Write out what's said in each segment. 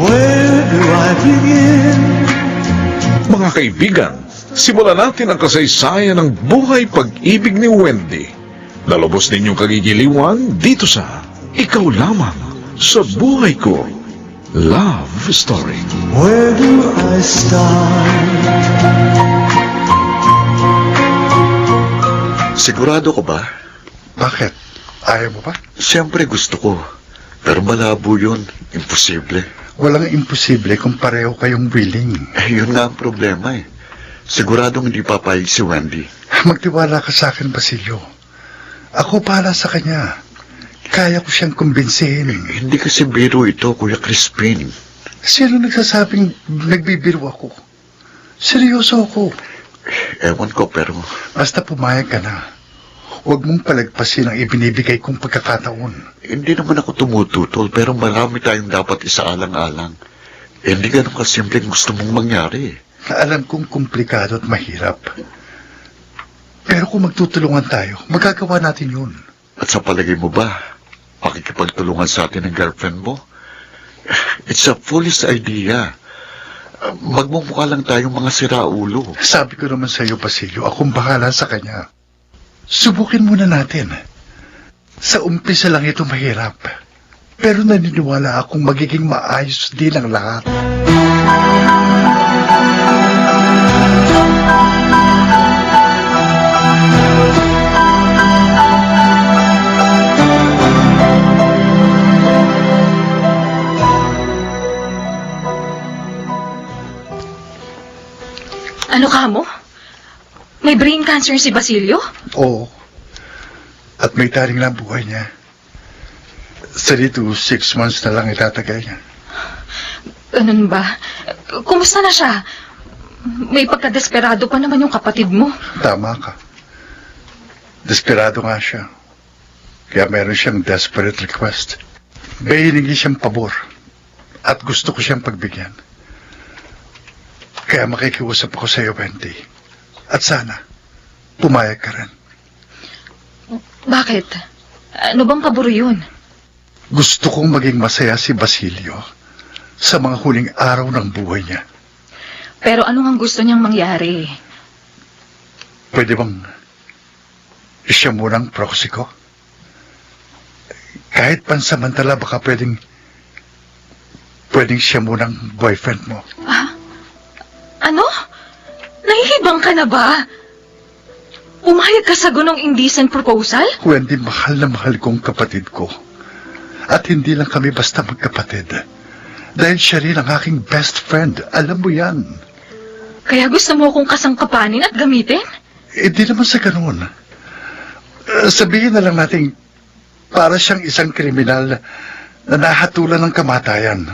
Where do I begin? Mga kaibigan, simulan natin ang kasaysayan ng buhay pag-ibig ni Wendy. Lalabos ninyong kagigiliwan dito sa Ikaw Lamang sa Buhay Ko Love Story. Where do I start? Sigurado ko ba? Bakit? Ayaw mo ba? Siyempre gusto ko. Pero malabo yun. Imposible. Walang imposible kung pareho kayong willing. Yun nga ang problema eh. Siguradong hindi papayag si Wendy. Magtiwala ka sa akin, Basilio. Ako para sa kanya. Kaya ko siyang kumbinsihin. Hindi kasi biro ito, Kuya Crispin. Sino nagsasabing nagbibiro ako? Seryoso ako. Ewan ko pero Basta pumayag ka na. Huwag mong palagpasin ang ibinibigay kong pagkakataon. hindi naman ako tumututol pero marami tayong dapat isaalang-alang. Hindi ganun kasimpleng gusto mong mangyari. Alam kong komplikado at mahirap. Pero kung magtutulungan tayo, magagawa natin yun. At sa palagay mo ba, pakikipagtulungan sa atin ng girlfriend mo? It's a foolish idea. Magmumukha lang tayong mga siraulo. Sabi ko naman sa iyo, Basilio, akong bahala sa kanya. Subukin muna natin. Sa umpisa lang ito mahirap. Pero naniniwala akong magiging maayos din ang lahat. Ano ka mo? May brain cancer si Basilio? Oo. At may taring na ang buhay niya. 3 to 6 months na lang itatagay niya. Ganun ba? Kumusta na siya? May pagkadesperado pa naman yung kapatid mo. Tama ka. Desperado nga siya. Kaya meron siyang desperate request. May hiningi siyang pabor. At gusto ko siyang pagbigyan. Kaya makikiusap ako sa iyo, Wendy. At sana, pumayag ka rin. Bakit? Ano bang pabor yun? Gusto kong maging masaya si Basilio sa mga huling araw ng buhay niya. Pero ano ang gusto niyang mangyari? Pwede bang siya munang proxy ko? Kahit pansamantala baka pwedeng siya munang boyfriend mo. Ano? Nahihibang ka na ba? Umayag ka sa gunong indecent proposal? Wendy, mahal na mahal kong kapatid ko. At hindi lang kami basta magkapatid. Dahil siya rin ang aking best friend. Alam mo yan. Kaya gusto mo akong kasangkapanin at gamitin? Di naman sa ganun. Sabihin na lang natin, para siyang isang kriminal na nahatulan ng kamatayan.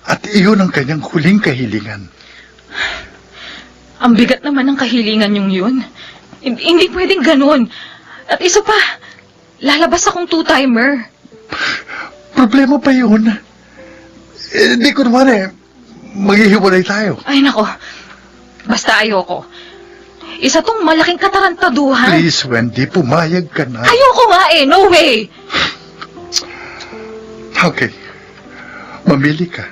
At iyon ang kanyang huling kahilingan. Ang bigat naman ng kahilingan yung yun. Hindi pwedeng ganun. At isa pa, lalabas akong two-timer. Problema pa yun. Hindi ko naman maghihiwalay tayo. Ay nako, basta ayoko. Isa tong malaking katarantaduhan. Please, Wendy, pumayag ka na. Ayoko nga no way! Okay, mamili ka.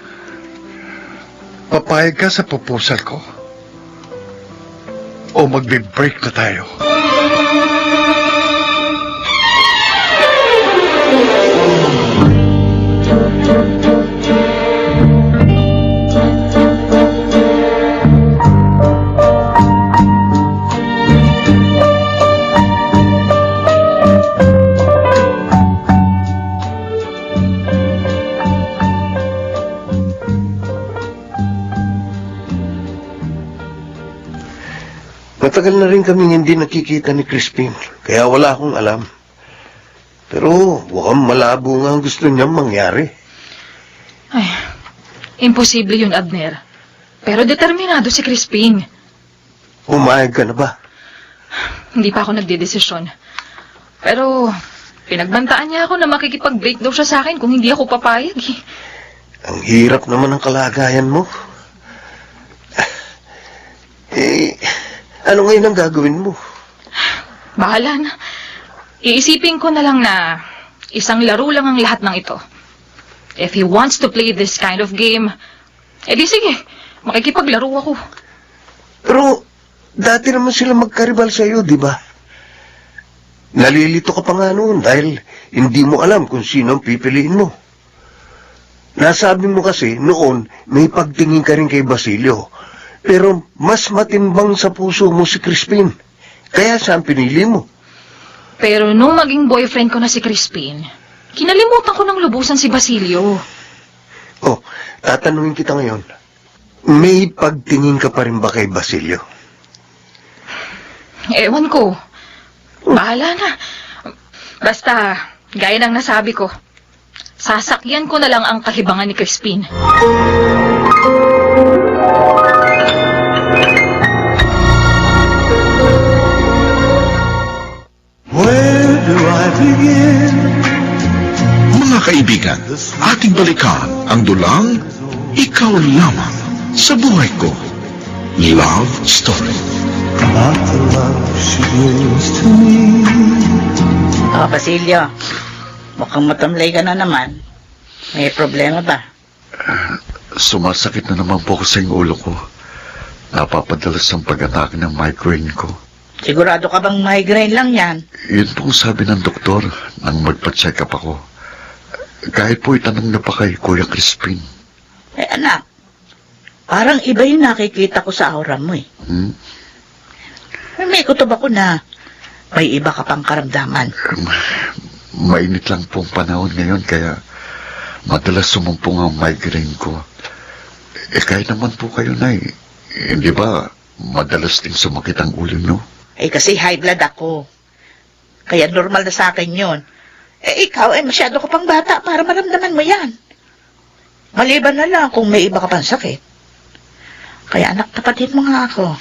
Papayag ka sa proposal ko? O magbe-break na tayo? Matagal na rin kaming hindi nakikita ni Crispin, kaya wala akong alam. Pero mukhang malabo nga ang gusto niyang mangyari. Ay, imposible yun, Abner. Pero determinado si Crispin. Pumayag ka na ba? Hindi pa ako nagdedesisyon. Pero pinagbantaan niya ako na makikipag-break daw siya sa akin kung hindi ako papayag. Ang hirap naman ng kalagayan mo. Ano ngayon ang gagawin mo? Bahala na. Iisipin ko na lang na isang laro lang ang lahat ng ito. If he wants to play this kind of game, edi sige, makikipaglaro ako. Pero, dati naman sila magkaribal sa'yo, di ba? Nalilito ka pa nga noon dahil hindi mo alam kung sino ang pipiliin mo. Nasabi mo kasi noon may pagtingin ka rin kay Basilio, pero mas matimbang sa puso mo si Crispin. Kaya siya ang pinili mo. Pero nung maging boyfriend ko na si Crispin, kinalimutan ko ng lubusan si Basilio. Oh, tatanungin kita ngayon. May pagtingin ka pa rin ba kay Basilio? Ewan ko. Bahala na. Basta, gaya ng nasabi ko, sasakyan ko na lang ang kahibangan ni Crispin. Where do I begin? Mga kaibigan, ating balikan ang dulang Ikaw Lamang sa Buhay Ko. Love Story. Not the love she brings to me. Basilio, mukhang matamlay ka na naman. May problema ba? Sumasakit na naman po kasi ang ulo ko. Napapadalas ang pag-atake ng migraine ko. Sigurado ka bang migraine lang yan? Yun pong sabi ng doktor nang magpa-check up ako. Kahit po itanong na pa kay Kuya Crispin. Anak, parang iba yung nakikita ko sa aura mo eh. May kutob ako na may iba ka pang karamdaman. Mainit lang pong panahon ngayon kaya madalas sumumpong ang migraine ko. Kahit naman po kayo, Nay, hindi ba madalas din sumakit ang ulo nyo? Kasi high blood ako. Kaya normal na sa akin yun. Ikaw masyado ka pang bata para maramdaman mo yan. Maliban na lang kung may iba ka pang sakit. Kaya anak, tapatin mo nga ako.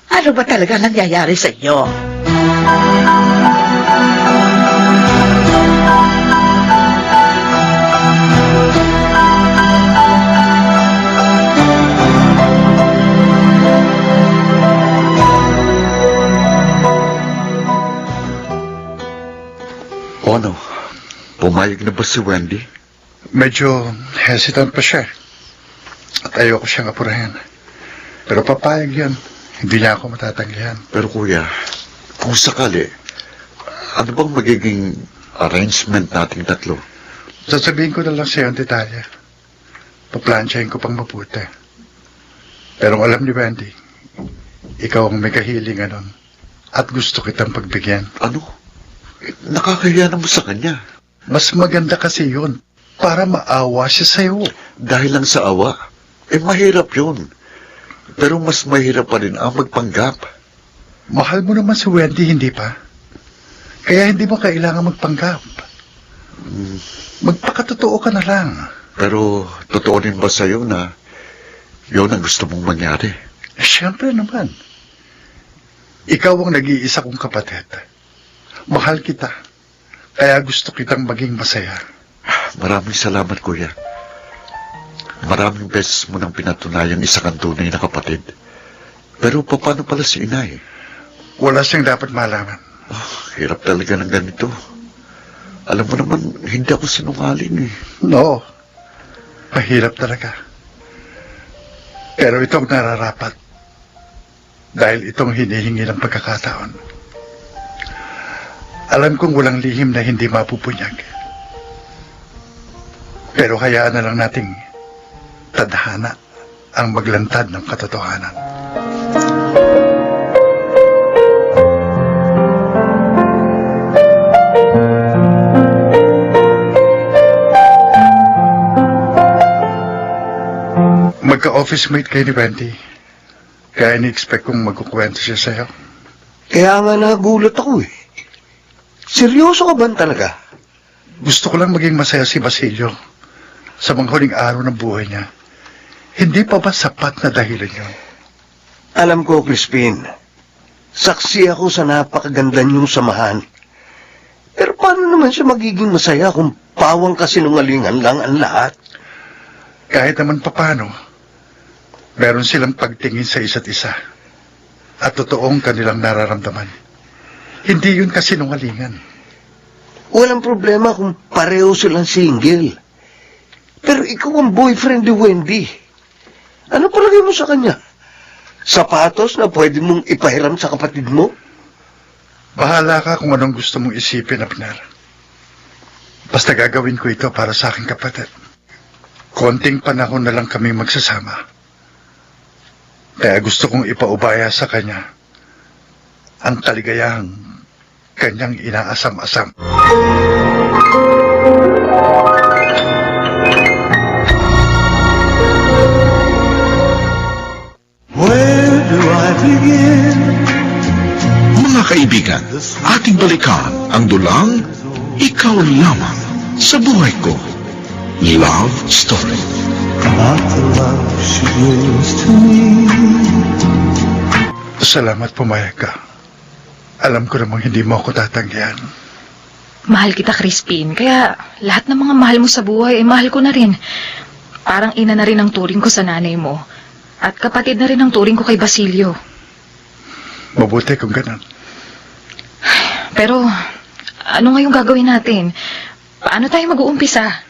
Ano ba talaga nangyayari sa iyo? O ano, pumayag na ba si Wendy? Medyo hesitant pa siya. At ayoko siyang apurahin. Pero papayag yan. Hindi niya ako matatanggihan. Pero kuya, kung sakali, ano bang magiging arrangement nating tatlo? Sasabihin ko na lang sa'yo ang detalye. Paplansyahin ko pang mabuti. Pero alam ni Wendy, ikaw ang may kahilingan nun. At gusto kitang pagbigyan. Ano? Nakakahiya naman sa kanya. Mas maganda kasi yun. Para maawa siya sa'yo. Dahil lang sa awa, mahirap yun. Pero mas mahirap pa rin ang magpanggap. Mahal mo naman si Wendy, hindi pa? Kaya hindi mo kailangan magpanggap. Magpakatotoo ka na lang. Pero totoo rin ba sa'yo na yun ang gusto mong mangyari? Siyempre naman. Ikaw ang nag-iisa kong kapatid. Mahal kita. Kaya gusto kitang maging masaya. Maraming salamat, kuya. Maraming beses mo nang pinatunayang isa kang tunay na kapatid. Pero paano pala si inay? Wala siyang dapat malaman. Hirap talaga ng ganito. Alam mo naman, hindi ako sinungaling eh. No. Mahirap talaga. Pero itong nararapat. Dahil itong hinihingi ng pagkakataon. Alam kong walang lihim na hindi mapupunyag. Pero hayaan na lang nating tadhana ang maglantad ng katotohanan. Magka-office mate kayo ni Wendy. Kaya ni-expect kong magkukwento siya sa'yo. Kaya nga nagulat ako eh. Seryoso ka ba talaga? Gusto ko lang maging masaya si Basilio sa mga huling araw ng buhay niya. Hindi pa ba sapat na dahilan yun? Alam ko, Crispin. Saksi ako sa napakaganda niyong samahan. Pero paano naman siya magiging masaya kung pawang kasinungalingan lang ang lahat? Kahit naman papano, meron silang pagtingin sa isa't isa. At totoong kanilang nararamdaman. Hindi yun kasinungalingan. Walang problema kung pareho silang single. Pero ikaw ang boyfriend ni Wendy. Ano palagay mo sa kanya? Sapatos na pwede mong ipahiram sa kapatid mo? Bahala ka kung anong gusto mong isipin, Abner. Basta gagawin ko ito para sa aking kapatid. Konting panahon na lang kami magsasama. Kaya gusto kong ipaubaya sa kanya ang kaligayahang kanyang inaasam-asam. Where do I begin? Mga kaibigan, ating balikan ang dulang Ikaw Lamang sa Buhay Ko. Love Story. About the love she brings to me. Salamat, pumayag ka. Alam ko namang hindi mo ako tatanggihan. Mahal kita, Crispin. Kaya lahat ng mga mahal mo sa buhay, mahal ko na rin. Parang ina na rin ang turing ko sa nanay mo. At kapatid na rin ang turing ko kay Basilio. Mabuti kung ganun. Pero, ano ngayong gagawin natin? Paano tayo mag-uumpisa?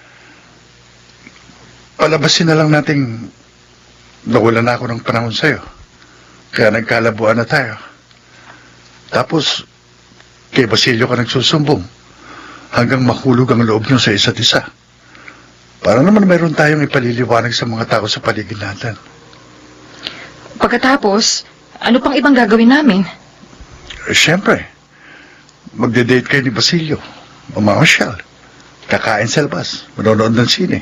Palabasin na lang nating nawala na ako ng panahon sa'yo. Kaya nagkalabuan na tayo. Tapos, kay Basilio ka nagsusumbong hanggang mahulog ang loob niyo sa isa't isa. Para naman mayroon tayong ipaliliwanag sa mga tao sa paligid natin. Pagkatapos, ano pang ibang gagawin namin? Siyempre, magde-date kayo ni Basilio, mamamasyal, kakain sa labas, manonood ng sine.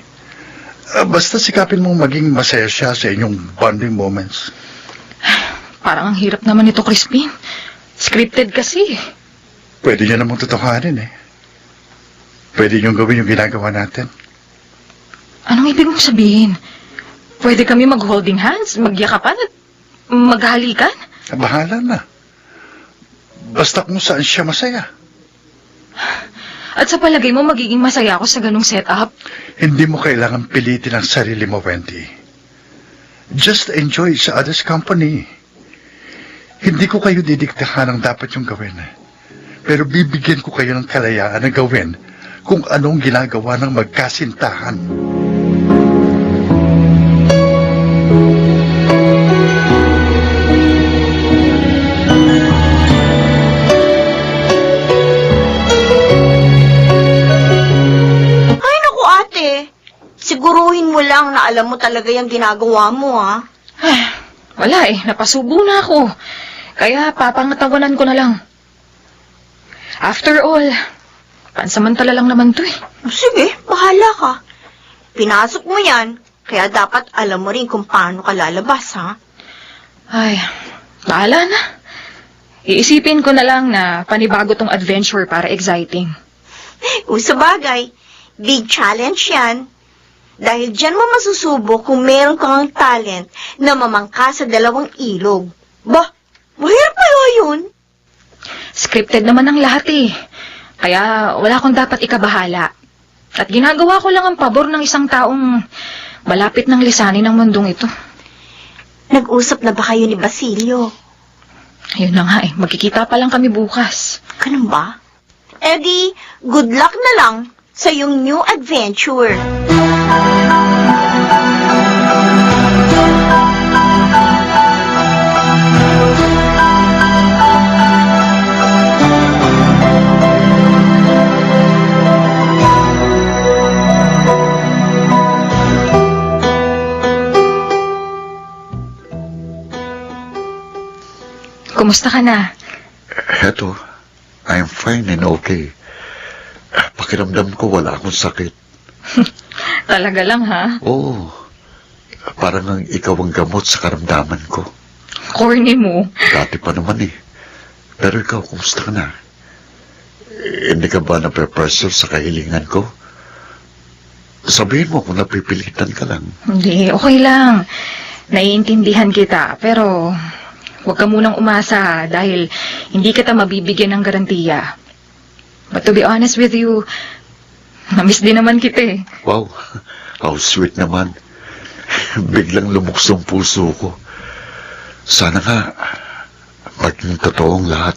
Basta sikapin mong maging masaya siya sa inyong bonding moments. Parang ang hirap naman ito, Crispin. Scripted kasi. Pwede niyo namang totohanin eh. Pwede niyong gawin yung ginagawa natin. Anong ibig mong sabihin? Pwede kami mag-holding hands, magyakapan at maghalikan? Bahala na. Basta kung saan siya masaya. At sa palagay mo, magiging masaya ako sa ganung setup? Hindi mo kailangan pilitin ang sarili mo, Wendy. Just enjoy each other's company. Hindi ko kayo didiktahan ang dapat yung gawin. Pero bibigyan ko kayo ng kalayaan na gawin kung anong ginagawa ng magkasintahan. Ay, naku ate. Siguruhin mo lang na alam mo talaga yung ginagawa mo, ha? Wala eh, napasubo na ako. Kaya papangatawanan ko na lang. After all, pansamantala lang naman to eh. Sige, bahala ka. Pinasok mo yan, kaya dapat alam mo rin kung paano ka lalabas, ha? Ay, bahala na. Iisipin ko na lang na panibago tong adventure para exciting. Kung sa bagay, big challenge yan. Dahil dyan mo masusubok kung meron kang talent na mamangka sa 2 ilog. Bah, mahirap kaya yun. Scripted naman ang lahat eh. Kaya wala akong dapat ikabahala. At ginagawa ko lang ang pabor ng isang taong malapit ng lisanin ng mundong ito. Nag-usap na ba kayo ni Basilio? Ayun na nga eh, magkikita pa lang kami bukas. Ganun ba? Eh di, good luck na lang sa iyong new adventure. Kumusta ka na? Heto, I'm fine and okay. Pakiramdam ko wala akong sakit. Talaga lang ha? Oo, parang ang ikaw ang gamot sa karamdaman ko. Corny mo. Dati pa naman eh. Pero ikaw, kumusta ka na? Hindi ka ba nape-pressure sa kahilingan ko? Sabihin mo kung napipilitan ka lang. Hindi, okay lang. Naiintindihan kita, pero huwag ka munang umasa dahil hindi kita mabibigyan ng garantiya. But to be honest with you, namiss din naman kita eh. Wow, how sweet naman. Biglang lumuksong puso ko. Sana nga, maging totoong lahat.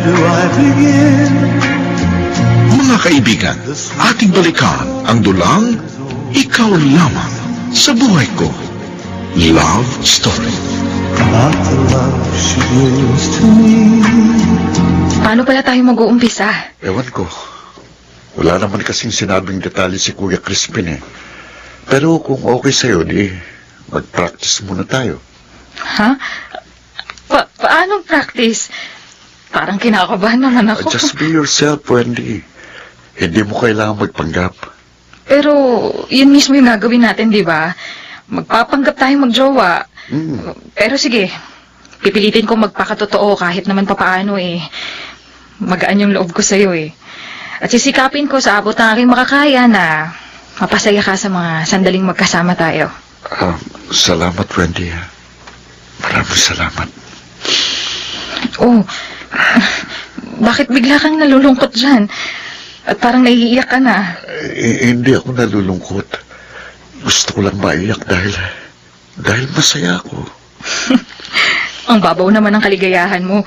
do I begin? Mga kaibigan, ating balikan ang dulang Ikaw Lamang sa Buhay Ko. Love Story. About the love she gives to me. Paano pala tayo mag-uumpisa? Ewan ko. Wala naman kasing sinabing detalye si Kuya Crispin eh. Pero kung okay sa'yo, di mag-practice muna tayo. Ha? Paanong practice? Parang kinakabahan naman ako. Just be yourself, Wendy. Hindi mo kailangan magpanggap. Pero, yun mismo yung gagawin natin, di ba? Magpapanggap tayong magjowa. Pero sige, pipilitin ko magpakatotoo kahit naman papaano eh. Magaan yung loob ko sa'yo eh. At sisikapin ko sa abot ng aking makakaya na mapasaya ka sa mga sandaling magkasama tayo. Salamat, Wendy. Maraming salamat. Oh, bakit bigla kang nalulungkot dyan? At parang naiiyak ka na. Hindi ako nalulungkot. Gusto ko lang maiyak dahil masaya ako. Ang babaw naman ng kaligayahan mo.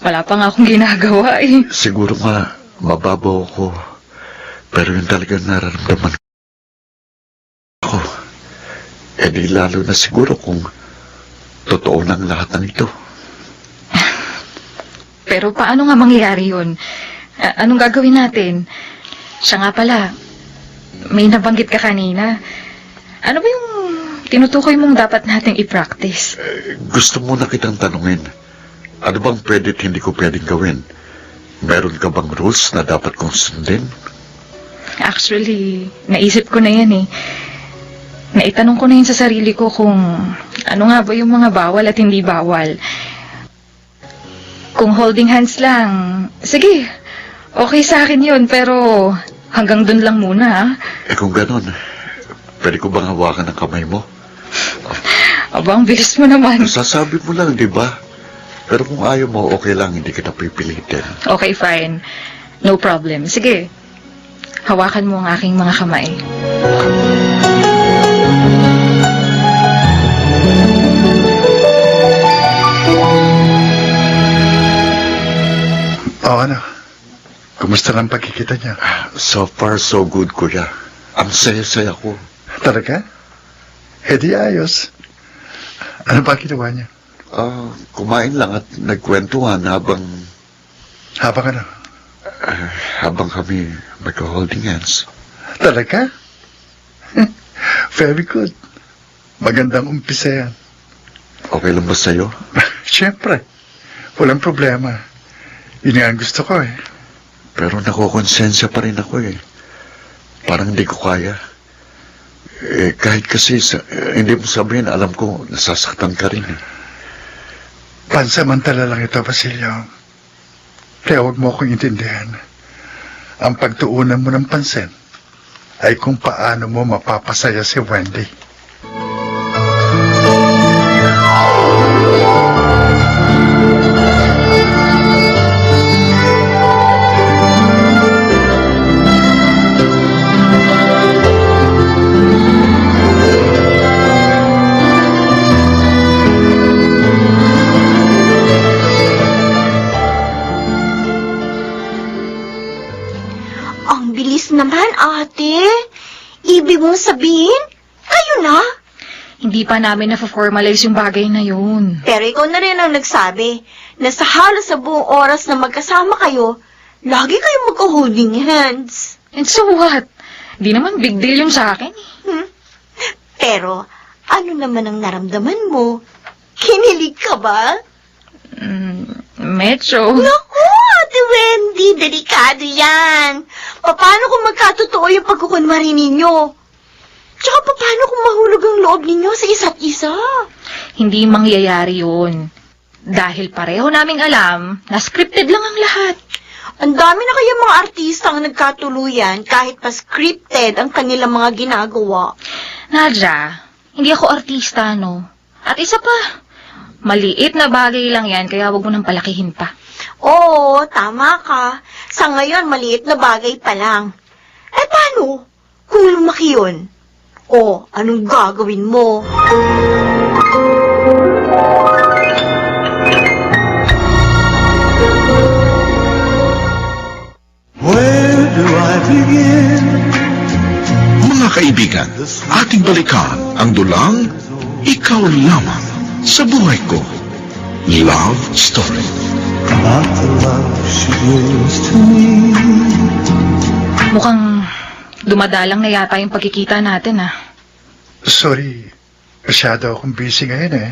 Wala pa nga akong ginagawa eh. Siguro nga, mababaw ako. Pero yung talagang nararamdaman ko, di lalo na siguro kung totoo ng lahat ng ito. Pero paano nga mangyayari yun? Anong gagawin natin? Siya nga pala, may nabanggit ka kanina. Ano ba yung tinutukoy mong dapat nating i-practice? Gusto mo na kitang tanungin, ano bang pwede at hindi ko pwedeng gawin? Meron ka bang rules na dapat kong sundin? Actually, naisip ko na yan eh. Naitanong ko na yun sa sarili ko kung ano nga ba yung mga bawal at hindi bawal. Kung holding hands lang, sige, okay sa akin yun, pero hanggang dun lang muna ha. Kung ganun, pwede ko bang hawakan ang kamay mo? Aba, ang bilis mo naman. Sasabi mo lang, di ba? Pero kung ayaw mo, okay lang, hindi kita pipilitin. Okay, fine. No problem. Sige, hawakan mo ang aking mga kamay. Ano? Kumusta ng pagkikita niya? So far, so good, Kuya. Ang saya-saya ko. Talaga? Di ayos. Ano ba ginawa niya? Kumain lang at nagkwentuhan habang Habang ano? habang kami magka-holding hands. Talaga? Very good. Magandang umpisa yan. Okay lang ba sa'yo? Siyempre. Walang problema. Yun nga ang gusto ko eh. Pero nakukonsensya pa rin ako eh. Parang hindi ko kaya. Kahit kasi hindi mo sabihin, alam ko, nasasaktan ka rin eh. Pansamantala lang ito, Basilio. Kaya huwag mo akong intindihan. Ang pagtuunan mo ng pansin ay kung paano mo mapapasaya si Wendy. Ang bilis naman, ate. Ibig mong sabihin, kayo na? Hindi pa namin na-formalize yung bagay na yun. Pero ikaw na rin ang nagsabi na sa halos sa buong oras na magkasama kayo, lagi kayong magka-holding hands. And so what? Di naman big deal yung sa akin eh. Pero, ano naman ang naramdaman mo? Kinilig ka ba? Medyo. Naku, Ate Wendy, delikado yan. Paano kung magkatotoo yung pagkukunwari ninyo? Tsaka paano kung mahulog ang loob ninyo sa isa't isa? Hindi mangyayari yun. Dahil pareho naming alam na scripted lang ang lahat. Ang dami na kaya mga artista ang nagkatuluyan kahit pa scripted ang kanilang mga ginagawa. Nadja, hindi ako artista, no? At isa pa, maliit na bagay lang yan, kaya wag mo nang palakihin pa. Oo, tama ka. Sa ngayon, maliit na bagay pa lang. Eh, paano kung lumaki yun? O, anong gagawin mo? begin? Mga kaibigan, ating balikan ang dulang Ikaw Lamang sa Buhay Ko. Love Story. About the love she gives to me. Mukhang dumadalang na yata yung pagkikita natin, ah. Sorry, masyado akong busy ngayon eh.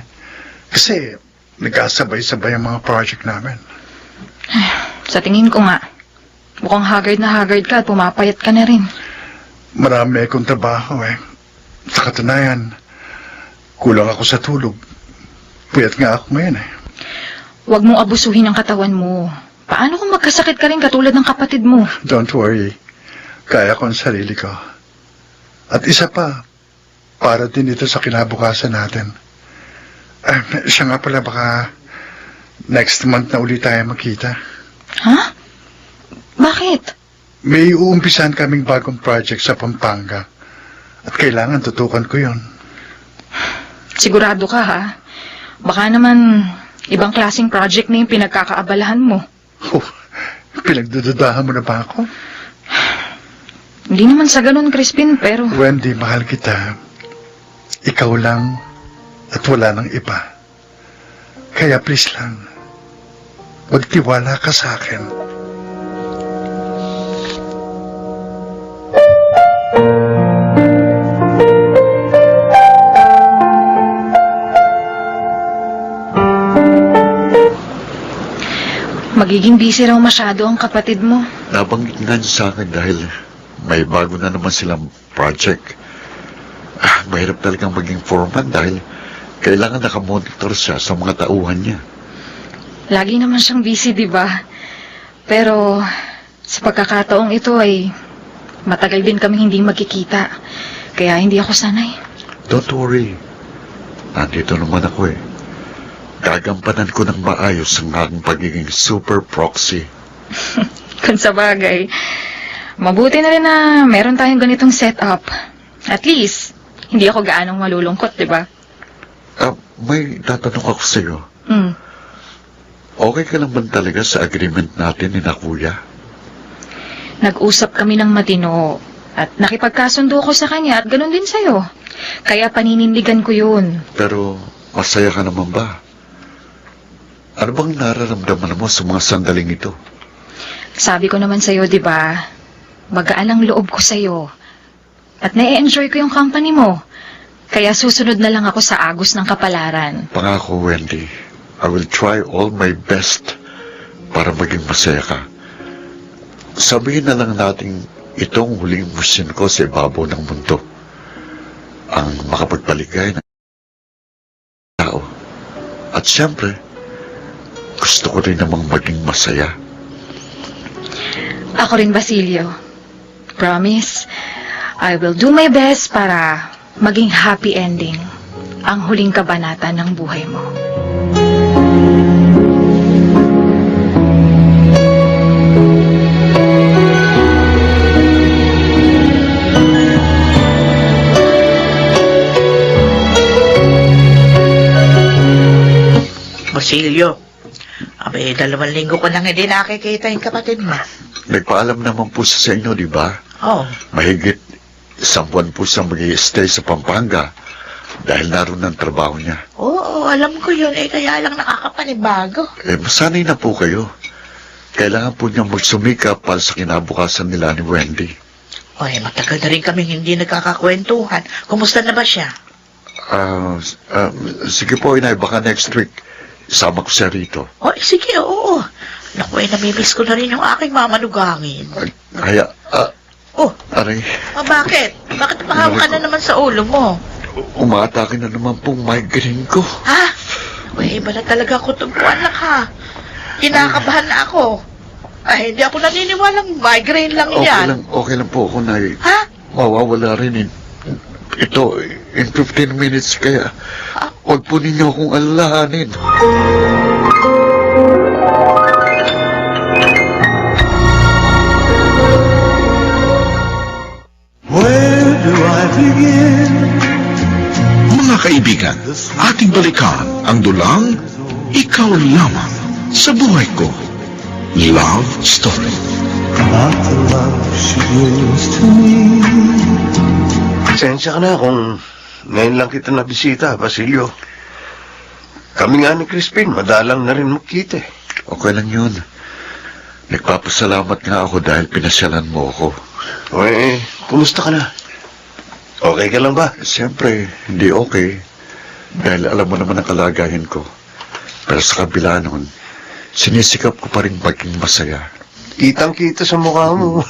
Kasi nagkasabay-sabay ang mga project namin. Sa tingin ko nga, mukhang haggard na haggard ka at pumapayat ka na rin. Marami akong trabaho eh. Sa katunayan, kulang ako sa tulog. Puyat nga ako ngayon eh. Huwag mong abusuhin ang katawan mo. Paano kung magkasakit ka rin katulad ng kapatid mo? Don't worry. Kaya ko ang sarili ko. At isa pa, para din ito sa kinabukasan natin. Siya nga pala, baka next month na ulit tayo magkita. Ha? Bakit? May uumpisan kaming bagong project sa Pampanga. At kailangan tutukan ko yon. Sigurado ka, ha? Baka naman ibang klaseng project na yung pinagkakaabalahan mo. Oh, pinagdududahan mo na ba ako? Hindi naman sa ganun, Crispin, pero... Wendy, mahal kita. Ikaw lang at wala nang iba. Kaya please lang, magtiwala ka sa akin. Magiging busy raw masyado ang kapatid mo. Nabanggit nga niya sa akin dahil may bago na naman silang project. Mahirap talagang maging foreman dahil kailangan nakamonitor siya sa mga tauhan niya. Lagi naman siyang busy, di ba? Pero sa pagkakataong ito ay matagal din kami hindi magkikita. Kaya hindi ako sanay. Don't worry. Nandito naman ako eh. Gagampanan ko ng maayos ang aking pagiging super proxy. Kung sa bagay, mabuti na rin na meron tayong ganitong setup. At least, hindi ako gaanong malulungkot, di ba? May tatanong ako sa iyo. Okay ka naman talaga sa agreement natin ni na Kuya? Nag-usap kami ng matino at nakipagkasundo ko sa kanya at ganun din sa'yo. Kaya paninindigan ko yun. Pero masaya ka naman ba? Ano bang nararamdaman mo sa mga sandaling ito? Sabi ko naman sa'yo, di ba? Magaan ang loob ko sa'yo. At na-enjoy ko yung company mo. Kaya susunod na lang ako sa agos ng kapalaran. Pangako, Wendy, I will try all my best para maging masaya ka. Sabihin na lang natin itong huling misyon ko sa ibabaw ng mundo. Ang makapagpaligay ng tao. At siyempre, gusto ko rin namang maging masaya. Ako rin, Basilio. Promise, I will do my best para maging happy ending ang huling kabanata ng buhay mo. Basilio, abay, 2 linggo ko nang hindi nakikita yung kapatid mo. Nagpaalam naman po siya sa inyo, di ba? Oh, Mahigit 1 buwan po siyang mag-i-stay sa Pampanga dahil naroon ang trabaho niya. oo, alam ko yun. Kaya lang nakakapanibago. Masanay na po kayo. Kailangan po niyang magsumikap para sa kinabukasan nila ni Wendy. Oy, matagal na rin kaming hindi nagkakakwentuhan. Kumusta na ba siya? Sige po, Inay, baka next week isama ko siya rito. Oy, sige, oo. Naku, namimiss ko na rin yung aking mamanugangin. Kaya, aray, Bakit? Bakit pahawa ka na naman sa ulo mo? umatake na naman pong migraine ko. Ha? Uy, iba na talaga ako tungkuan lang ha. Kinakabahan na ako. Ay, hindi ako naniniwalang migraine lang yan. Okay lang po ako, Nay. Ha? Mawawala rin ito in 15 minutes, kaya huwag po ninyo akong alalahanin. Where do I begin? Mga kaibigan, ating balikan ang dulang Ikaw Lamang sa Buhay Ko. Love Story. about the love she gives to me. Pasensya ka na kung ngayon lang kita nabisita, Basilio. Kami nga ni Crispin, madalang na rin magkita eh. Okay lang yun. Nagpapasalamat nga ako dahil pinasyalan mo ako. Kumusta ka na? Okay ka lang ba? Siyempre, hindi okay. Dahil alam mo naman ang kalagayan ko. Pero sa kabila nun, sinisikap ko pa rin maging masaya. Kitang-kita sa mukha mo.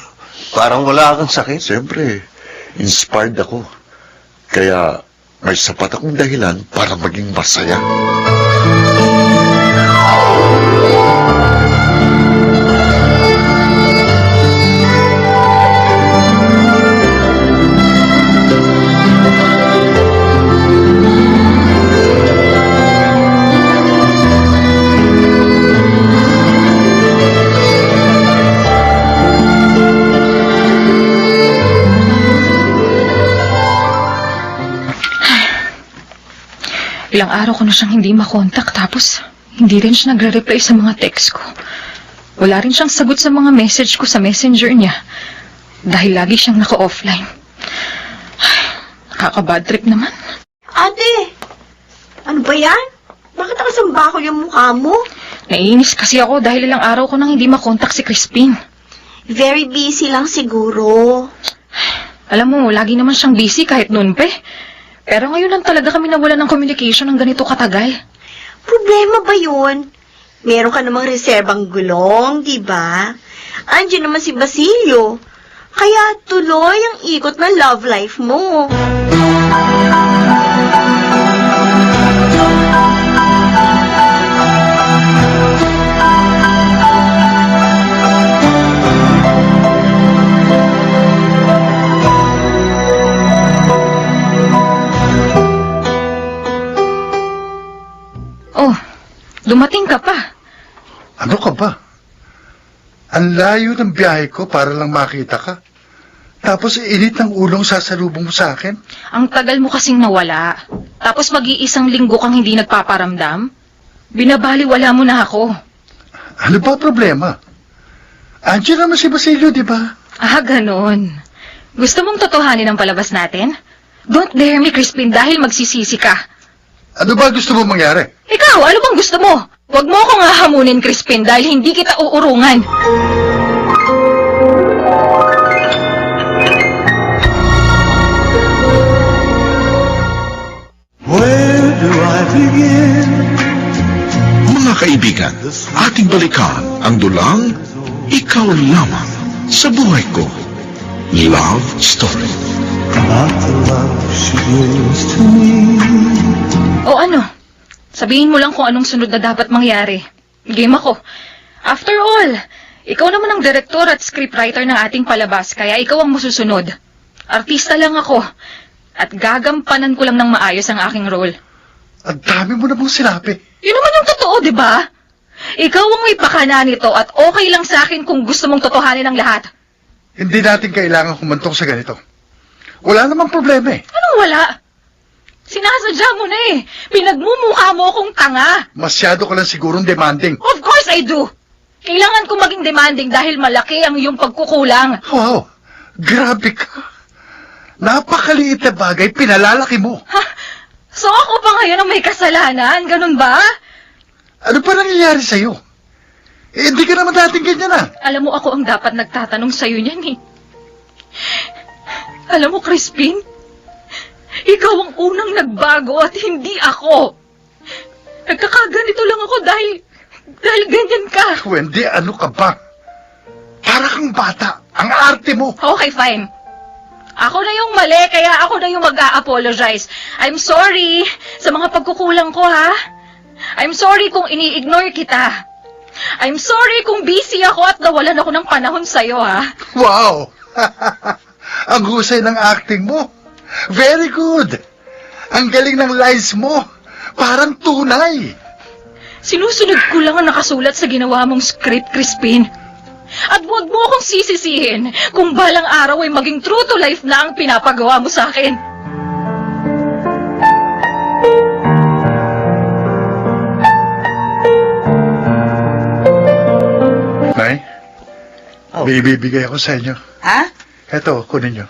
Parang wala kang sakit. Siyempre, inspired ako. Kaya may sapat akong dahilan para maging masaya. Ilang araw ko na siyang hindi makontak, tapos hindi rin siya nagre-reply sa mga text ko. Wala rin siyang sagot sa mga message ko sa messenger niya dahil lagi siyang naka-offline. Nakaka-bad trip naman. Ate, ano ba yan? Bakit nakasambakol yung mukha mo? Naiinis kasi ako dahil ilang araw ko nang hindi makontak si Crispin. Very busy lang siguro. Alam mo, lagi naman siyang busy kahit noon pa eh. Pero ngayon lang talaga kami nawalan ng communication ng ganito katagal. Problema ba yun? Meron ka namang reserbang gulong, di ba? Andiyan naman si Basilio. Kaya tuloy ang ikot ng love life mo. Oh, dumating ka pa. Ano ka ba? Ang layo ng biyahe ko para lang makita ka. Tapos init ng ulong sasalubong mo sa akin. Ang tagal mo kasing nawala. Tapos mag-iisang linggo kang hindi nagpaparamdam. Binabaliwala mo na ako. Ano ba problema? Andiyan naman si Basilio, di ba? Ah, ganon. Gusto mong totohanin ang palabas natin? Don't dare me, Crispin, dahil magsisisi ka. Ano ba gusto mo mangyari? Ikaw, ano bang gusto mo? Huwag mo akong hahamunin, Crispin, dahil hindi kita uurungan. Where do I begin? Mga kaibigan, ating balikan ang dulang Ikaw Lamang sa Buhay Ko. Love Story. About the love she gives to me. O ano? Sabihin mo lang kung anong sunod na dapat mangyari. Game ako. After all, ikaw naman ang direktor at scriptwriter ng ating palabas, kaya ikaw ang masusunod. Artista lang ako. At gagampanan ko lang ng maayos ang aking role. Ang dami mo na bang sinabi? Yun naman yung totoo, di ba? Ikaw ang may pakana nito at okay lang sa akin kung gusto mong totohanin ang lahat. Hindi natin kailangan humantong sa ganito. Wala namang problema eh. Anong wala? Sinasadya mo na eh. Pinagmumukha mo akong tanga. Masyado ka lang sigurong demanding. Of course I do. Kailangan ko maging demanding dahil malaki ang iyong pagkukulang. Wow, grabe ka. Napakaliit na bagay, pinalalaki mo. Ha? So ako pa ngayon ang may kasalanan? Ganun ba? Ano pa nangyayari sa'yo? Eh, hindi ka naman dating ganyan ah. Alam mo, ako ang dapat nagtatanong sa'yo niyan eh. Alam mo, Crispin, ikaw ang unang nagbago at hindi ako. Nagkakaganito lang ako dahil ganyan ka. Wendy, ano ka ba? Para kang bata. Ang arte mo. Okay, fine. Ako na yung mali, kaya ako na yung mag-a-apologize. I'm sorry sa mga pagkukulang ko, ha? I'm sorry kung ini-ignore kita. I'm sorry kung busy ako at nawalan ako ng panahon sa'yo, ha? Wow! Ang husay ng acting mo. Very good. Ang galing ng lines mo. Parang tunay. Sinusunod ko lang ang nakasulat sa ginawa mong script, Crispin. At huwag mo akong sisisihin kung balang araw ay maging true to life na ang pinapagawa mo sa akin. Nay, Oh. May ibibigay ako sa inyo. Ha? Eto, kunin nyo.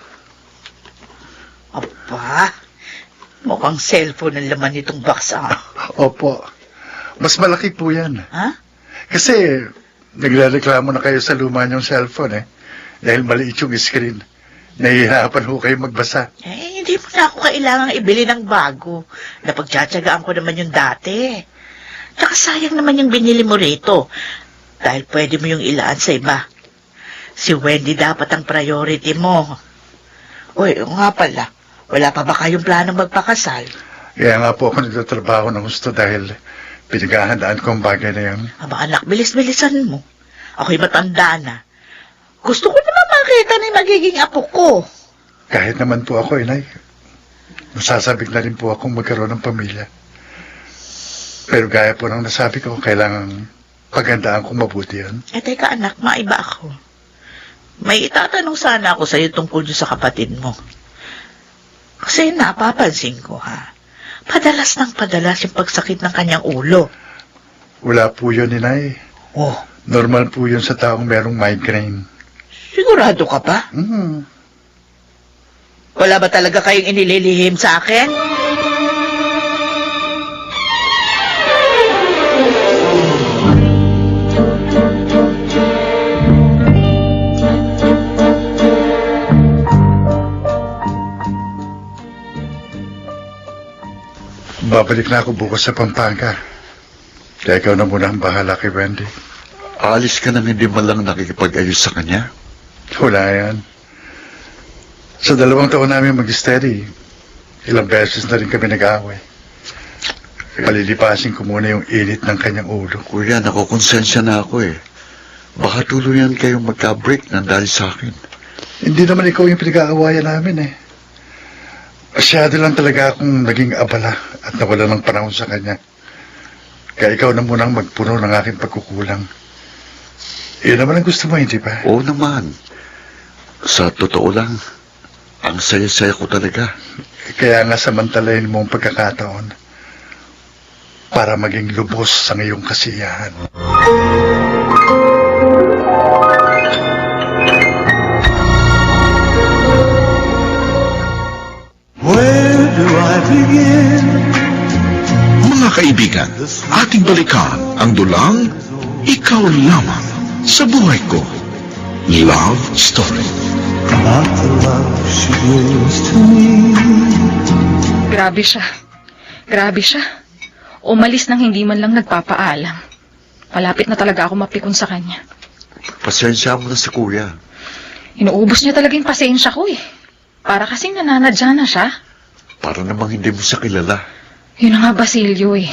Aba, mukhang cellphone ang laman nitong box, ah. Opo. Mas malaki po yan. Ha? Kasi, nagrereklamo na kayo sa luma niyong cellphone eh. Dahil maliit yung screen. Nahihirapan ho kayo magbasa. Hindi mo na ako kailangang ibili ng bago. Napagtsatsagaan ko naman yung dati. Tsaka sayang naman yung binili mo rito. Dahil pwede mo yung ilaan sa iba. Si Wendy dapat ang priority mo. Uy, nga pala. Wala pa ba kayong planong magpakasal? Kaya nga po ako nagtatrabaho ng gusto dahil pinaghahandaan ko ang bagay na yan. Aba anak, bilis-bilisan mo. Ako'y matanda na. Gusto ko naman makita na yung magiging apo ko. Kahit naman po ako, inay. Masasabik na rin po akong magkaroon ng pamilya. Pero gaya po ng nasabi ko, kailangan paghandaan kong mabuti yan. Teka anak, maiba ako. May itatanong sana ako sa'yo tungkol sa kapatid mo. Kasi napapansin ko, ha. Padalas ng padalas yung pagsakit ng kanyang ulo. Wala po yun, inay. Oh, Normal po yun sa taong merong migraine. sigurado ka ba? Hmm. Wala ba talaga kayong inililihim sa akin? Babalik na ako bukas sa Pampanga. Kaya ikaw na muna ang bahala kay Wendy. Alis ka nang hindi man lang nakikipag-ayos sa kanya? Wala yan. Sa 2 taon namin mag-steady, ilang beses na rin kami nag-aaway. Palilipasin ko muna yung init ng kanyang ulo. Kuya, nakukonsensya na ako eh. Baka tuluyan kayong magka-break nang dahil sa akin. Hindi naman ikaw yung pinag-aawayan namin eh. Masyado lang talaga akong naging abala at nawala ng panahon sa kanya. Kaya ikaw na munang magpuno ng aking pagkukulang. Iyon naman ang gusto mo, hindi ba? Oo naman. Sa totoo lang, ang saya-saya ko talaga. Kaya nga samantalahin mo ang pagkakataon para maging lubos sa iyong kasiyahan. Where do I begin? Mga kaibigan, ating balikan ang dulang Ikaw Lamang sa Buhay Ko. Love Story. About the love she gives to me. Grabe siya. Grabe siya. Umalis nang hindi man lang nagpapaalam. Malapit na talaga ako mapikon sa kanya. Pasensya mo na si kuya. Inuubos niya talaga yung pasensya ko eh. Para kasing nananadya na siya. Para namang hindi mo siya kilala. Yun na nga, Basilio eh.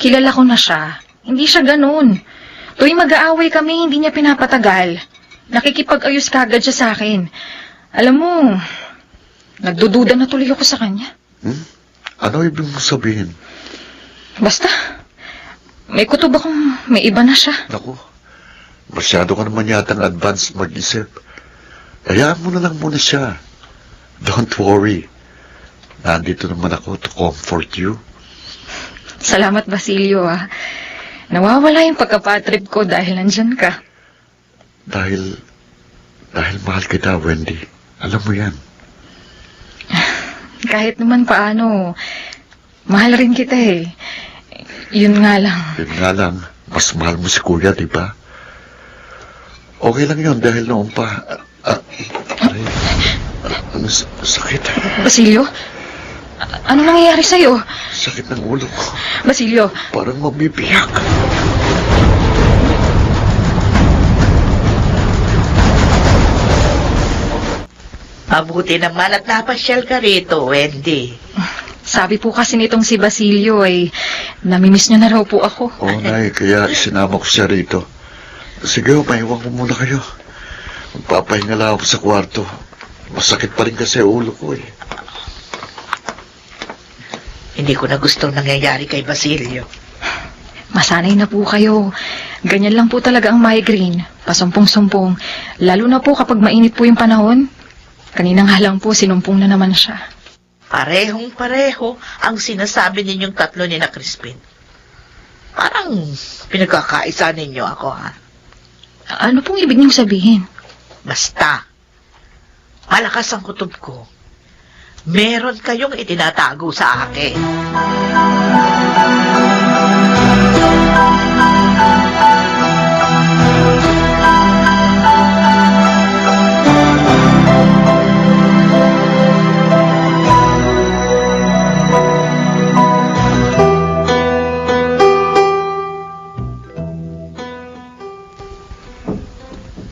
Kilala ko na siya. Hindi siya ganun. Tuwing mag-aaway kami, hindi niya pinapatagal. Nakikipag-ayos kagad siya sa akin. Alam mo, nagdududa na tuloy ako sa kanya. Ano ibig mo sabihin? Basta, may kutob akong may iba na siya. Naku, masyado ka naman yatang advanced mag-isip. Hayaan mo na lang muna siya. Don't worry. Nandito naman ako to comfort you. Salamat, Basilio ah. Nawawala yung pagkapatrip ko dahil nandyan ka. Dahil mahal kita, Wendy. Alam mo yan. Kahit naman paano, mahal rin kita eh. Yun nga lang. Yun nga lang, mas mahal mo si kuya, di ba? Okay lang yun dahil noon pa... ano, sakit. Basilio, ano nangyayari sa'yo? Sakit ng ulo ko. Basilio, Parang mabibiyak. Mabuti naman at napasyal ka rito, Wendy. sabi po kasi nitong si Basilio ay namimiss niya na raw po ako. Oo, Nay, kaya isinama ko siya rito. Sige, maiwan ko muna kayo. Magpapahinga lang ako sa kwarto. Masakit pa rin kasi ulo ko eh. Hindi ko na gustong nangyayari kay Basilio. Masanay na po kayo. Ganyan lang po talaga ang migraine. Pasumpong-sumpong. Lalo na po kapag mainit po yung panahon. Kanina nga lang po, sinumpong na naman siya. Parehong-pareho ang sinasabi ninyong tatlo ni na Crispin. Parang pinagkakaisa ninyo ako, ha? Ano pong ibig niyong sabihin? Basta, malakas ang kutob ko. Meron kayong itinatago sa akin.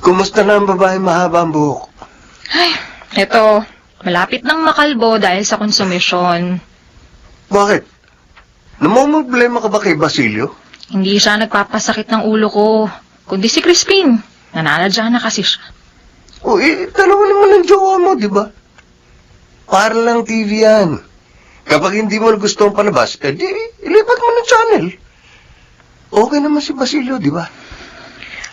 Kumusta na ang babae mahaba ang buhok? Ay, eto, malapit nang makalbo dahil sa konsumisyon. Bakit? Namumroblema ka ba kay Basilio? Hindi siya nagpapasakit ng ulo ko, kundi si Crispin. Nananadya na kasi siya. O dalawa naman ang jowa mo, di ba? Para lang TV yan. Kapag hindi mo gusto ang palabas, di ilipat mo ng channel. Okay naman si Basilio, di ba?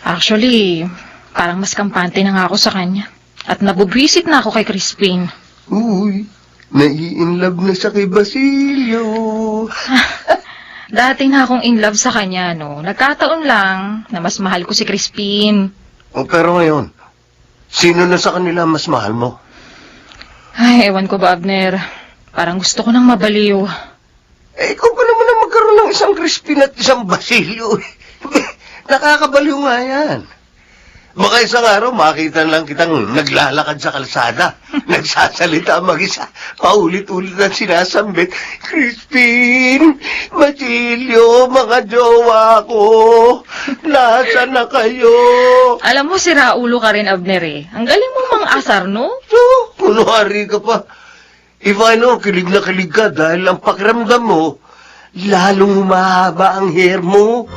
Actually, parang mas kampante na nga ako sa kanya. At nabubwisit na ako kay Crispin. Uy, nai-inlove na siya kay Basilio. Dati na akong in love sa kanya, no? Nagkataon lang na mas mahal ko si Crispin. O pero ngayon, sino na sa kanila mas mahal mo? Ay, ewan ko ba, Abner. Parang gusto ko nang mabaliw. Ikaw pa naman ang magkaroon ng isang Crispin at isang Basilio. Nakakabaliw nga yan. Baka isang araw makita lang kitang naglalakad sa kalsada. Nagsasalita mag-isa. Paulit-ulit ang sinasambit. Crispin, Basilio, mga jowa ko. Nasaan na kayo? Alam mo, siraulo ka rin, Abner, eh. Ang galing mo mang asar, no? So, kunwari ka pa. If kilig na kilig ka dahil ang pakiramdam mo, lalong humahaba ang hair mo.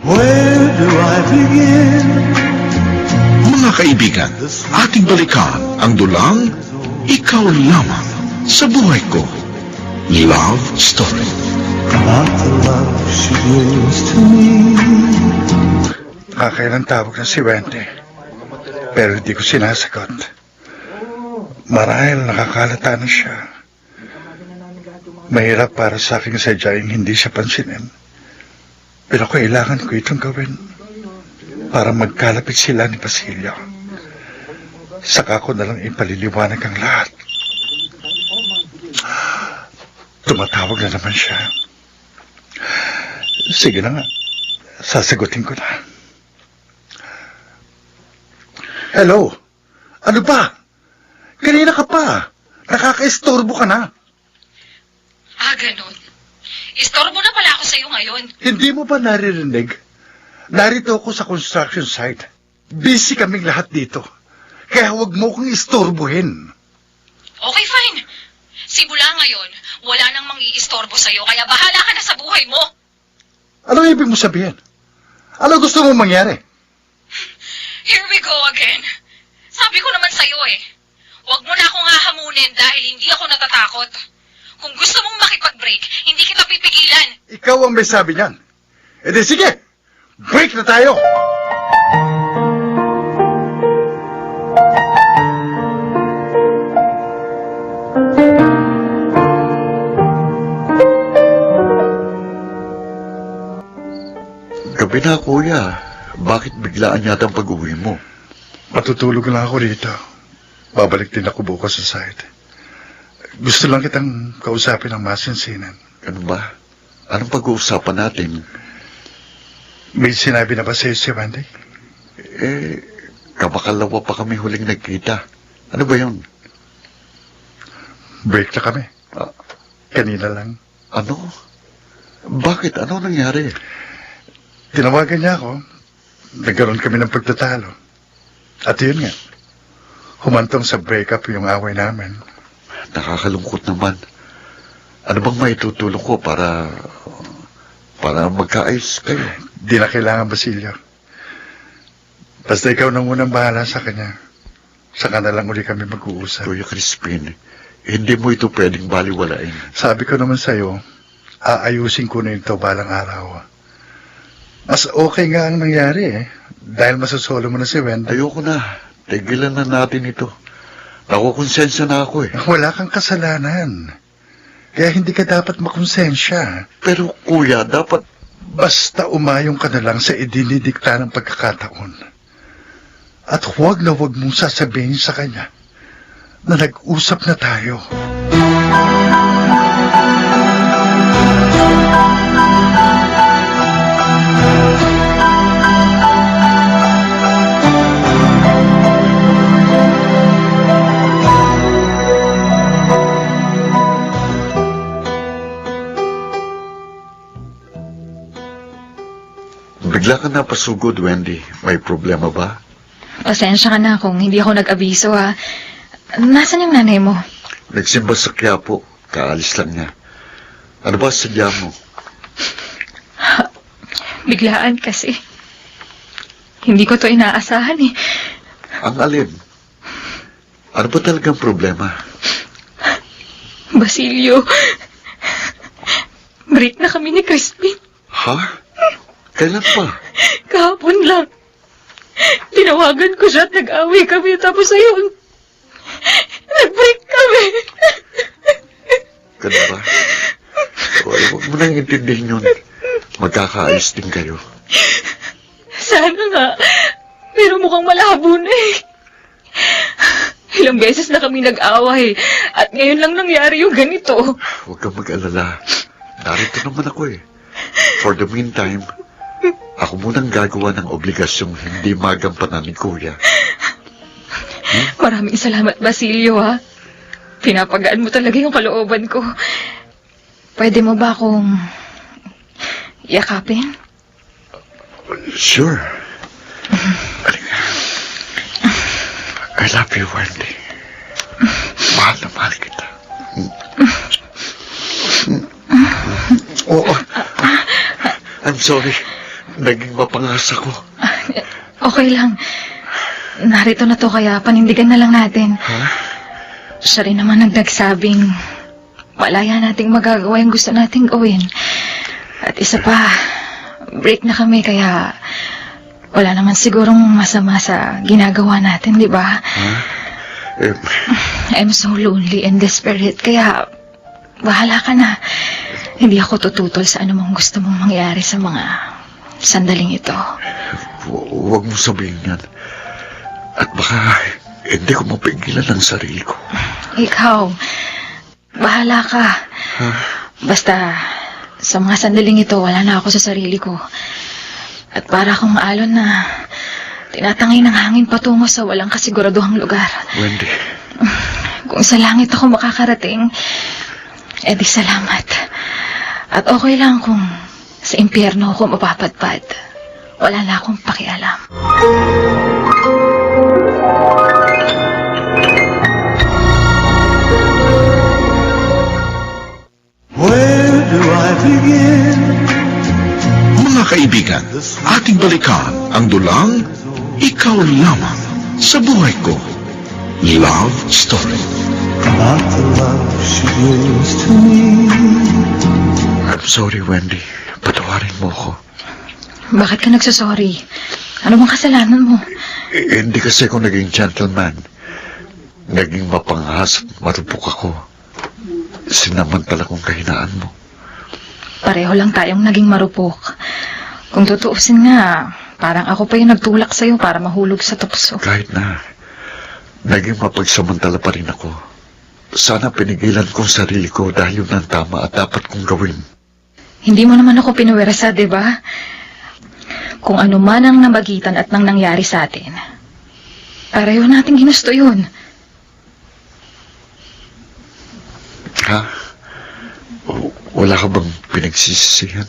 Where do I begin? Mga kaibigan, ating balikan ang dulang Ikaw Lamang sa Buhay Ko. Love Story. About the love she gives to me. Kakailang tawag na si Wendy. Pero hindi ko sinasagot. Marahil nakakalata na siya. Mahirap para sa aking sadyaing hindi siya pansinin. Pero kailangan ko itong gawin para magkalapit sila ni Basilio. Saka ko na lang ipaliliwanag ang lahat. Tumatawag na naman siya. Sige na nga. Sasagutin ko na. Hello? Ano ba? Kanina ka pa. Nakaka-istorbo ka na. Ganun. Istorbo na pala ako sa'yo ngayon. Hindi mo ba naririnig? Narito ako sa construction site. Busy kaming lahat dito. Kaya huwag mo kong istorbohin. Okay, fine. Simula ngayon, wala nang mang-iistorbo sa'yo, kaya bahala ka na sa buhay mo. Ano ibig mo sabihin? Ano gusto mo mangyari? Here we go again. Sabi ko naman sa'yo eh. Huwag mo na akong hahamunin dahil hindi ako natatakot. Kung gusto mong makipag-break, hindi kita pipigilan. Ikaw ang may sabi niyan. E di sige, break na tayo! Gabi na, kuya. Bakit biglaan yata ang pag-uwi mo? Matutulog lang ako dito. Babalik din ako bukas sa site. Gusto lang kitang kausapin ng masinsinan. Ano ba? Anong pag-uusapan natin? May sinabi na ba sa'yo si Wendy? Kamakalawa pa kami huling nagkita. Ano ba yun? Break na kami. Ah. Kanina lang. Ano? Bakit? Ano nangyari? Tinawagan niya ako. Nagkaroon kami ng pagtatalo. At yun nga. Humantong sa breakup yung away namin. Nakakalungkot naman. Ano bang maitutulong ko para magkaayos kayo? Di na kailangan, Basilio. Basta ikaw nang unang bahala sa kanya. Saka na lang uli kami mag-uusap. Kuya Crispin, hindi mo ito pwedeng baliwalain. Sabi ko naman sa'yo, aayusin ko na ito balang araw. Mas okay nga ang nangyari eh. Dahil masasolo mo na si Wendy. Ayoko na. Tigilan na natin ito. Nakukonsensya na ako eh. Wala kang kasalanan. Kaya hindi ka dapat makonsensya. Pero kuya, dapat... Basta umayong ka na lang sa idinidikta ng pagkakataon. At huwag na huwag mong sasabihin sa kanya na nag-usap na tayo. Bigla ka na pasugod, Wendy. May problema ba? Pasensya ka na kung hindi ako nag-abiso, ha. Nasaan yung nanay mo? Nagsimba sa Quiapo. Kaalis lang niya. Ano ba sadya mo? Biglaan kasi. Hindi ko to inaasahan, eh. Ang alin? Ano ba talagang problema? Basilio, break na kami ni Crispin. Ha? Kailan pa? Kahapon lang. Tinawagan ko siya at nag-away kami. Tapos ayun, nag-break kami. Ganun ba? Huwag mo nang intindihin yun. Magkakaayos din kayo. Sana nga. Pero mukhang malabo na eh. Ilang beses na kami nag-away. At ngayon lang nangyari yung ganito. Huwag kang mag-alala. Narito naman ako eh. For the meantime, ako munang gagawa ng obligasyong hindi magampanan ni Kuya. Maraming salamat, Basilio, ha. Pinapagaan mo talaga yung kalooban ko. Pwede mo ba akong yakapin? Sure. I love you, Wendy. Mahal na mahal kita. Oo. I'm sorry. Naging mapangas ako. Okay lang. Narito na to kaya panindigan na lang natin. Ha? Siya rin naman ang nagsabing malaya nating magagawa yung gusto nating gawin. At isa pa, break na kami kaya wala naman sigurong masama sa ginagawa natin, di ba? Ha? I'm so lonely and desperate kaya bahala ka na. Hindi ako tututol sa anumang gusto mong mangyari sa mga sandaling ito. Huwag mo sabihin yan. At baka hindi ko mapigilan ang sarili ko. Ikaw, bahala ka. Ha? Basta, sa mga sandaling ito, wala na ako sa sarili ko. At para akong alon na tinatangay ng hangin patungo sa walang kasiguraduhang lugar. Wendy. Kung sa langit ako makakarating, edi salamat. At okay lang kung sa impyerno ako mapapadpad. Wala na akong pakialam. Where do I begin? Mga kaibigan, ating balikan ang dulang Ikaw Lamang sa Buhay Ko. Love Story. About the love she gives to me. I'm sorry, Wendy. Patawarin mo ko. Bakit ka nagsasorry? Ano bang kasalanan mo? Hindi kasi ako naging gentleman. Naging mapanghas at marupok ako. Sinamantala kong kahinaan mo. Pareho lang tayong naging marupok. Kung tutuusin nga, parang ako pa yung nagtulak sa'yo para mahulog sa tukso. Kahit na, naging mapagsamantala pa rin ako. Sana pinigilan kong sarili ko dahil yun ang tama at dapat kong gawin. Hindi mo naman ako pinuwersa, di ba? Kung ano man ang namagitan at nang nangyari sa atin, pareho nating ginusto yun. Ha? Wala ka bang pinagsisisihan?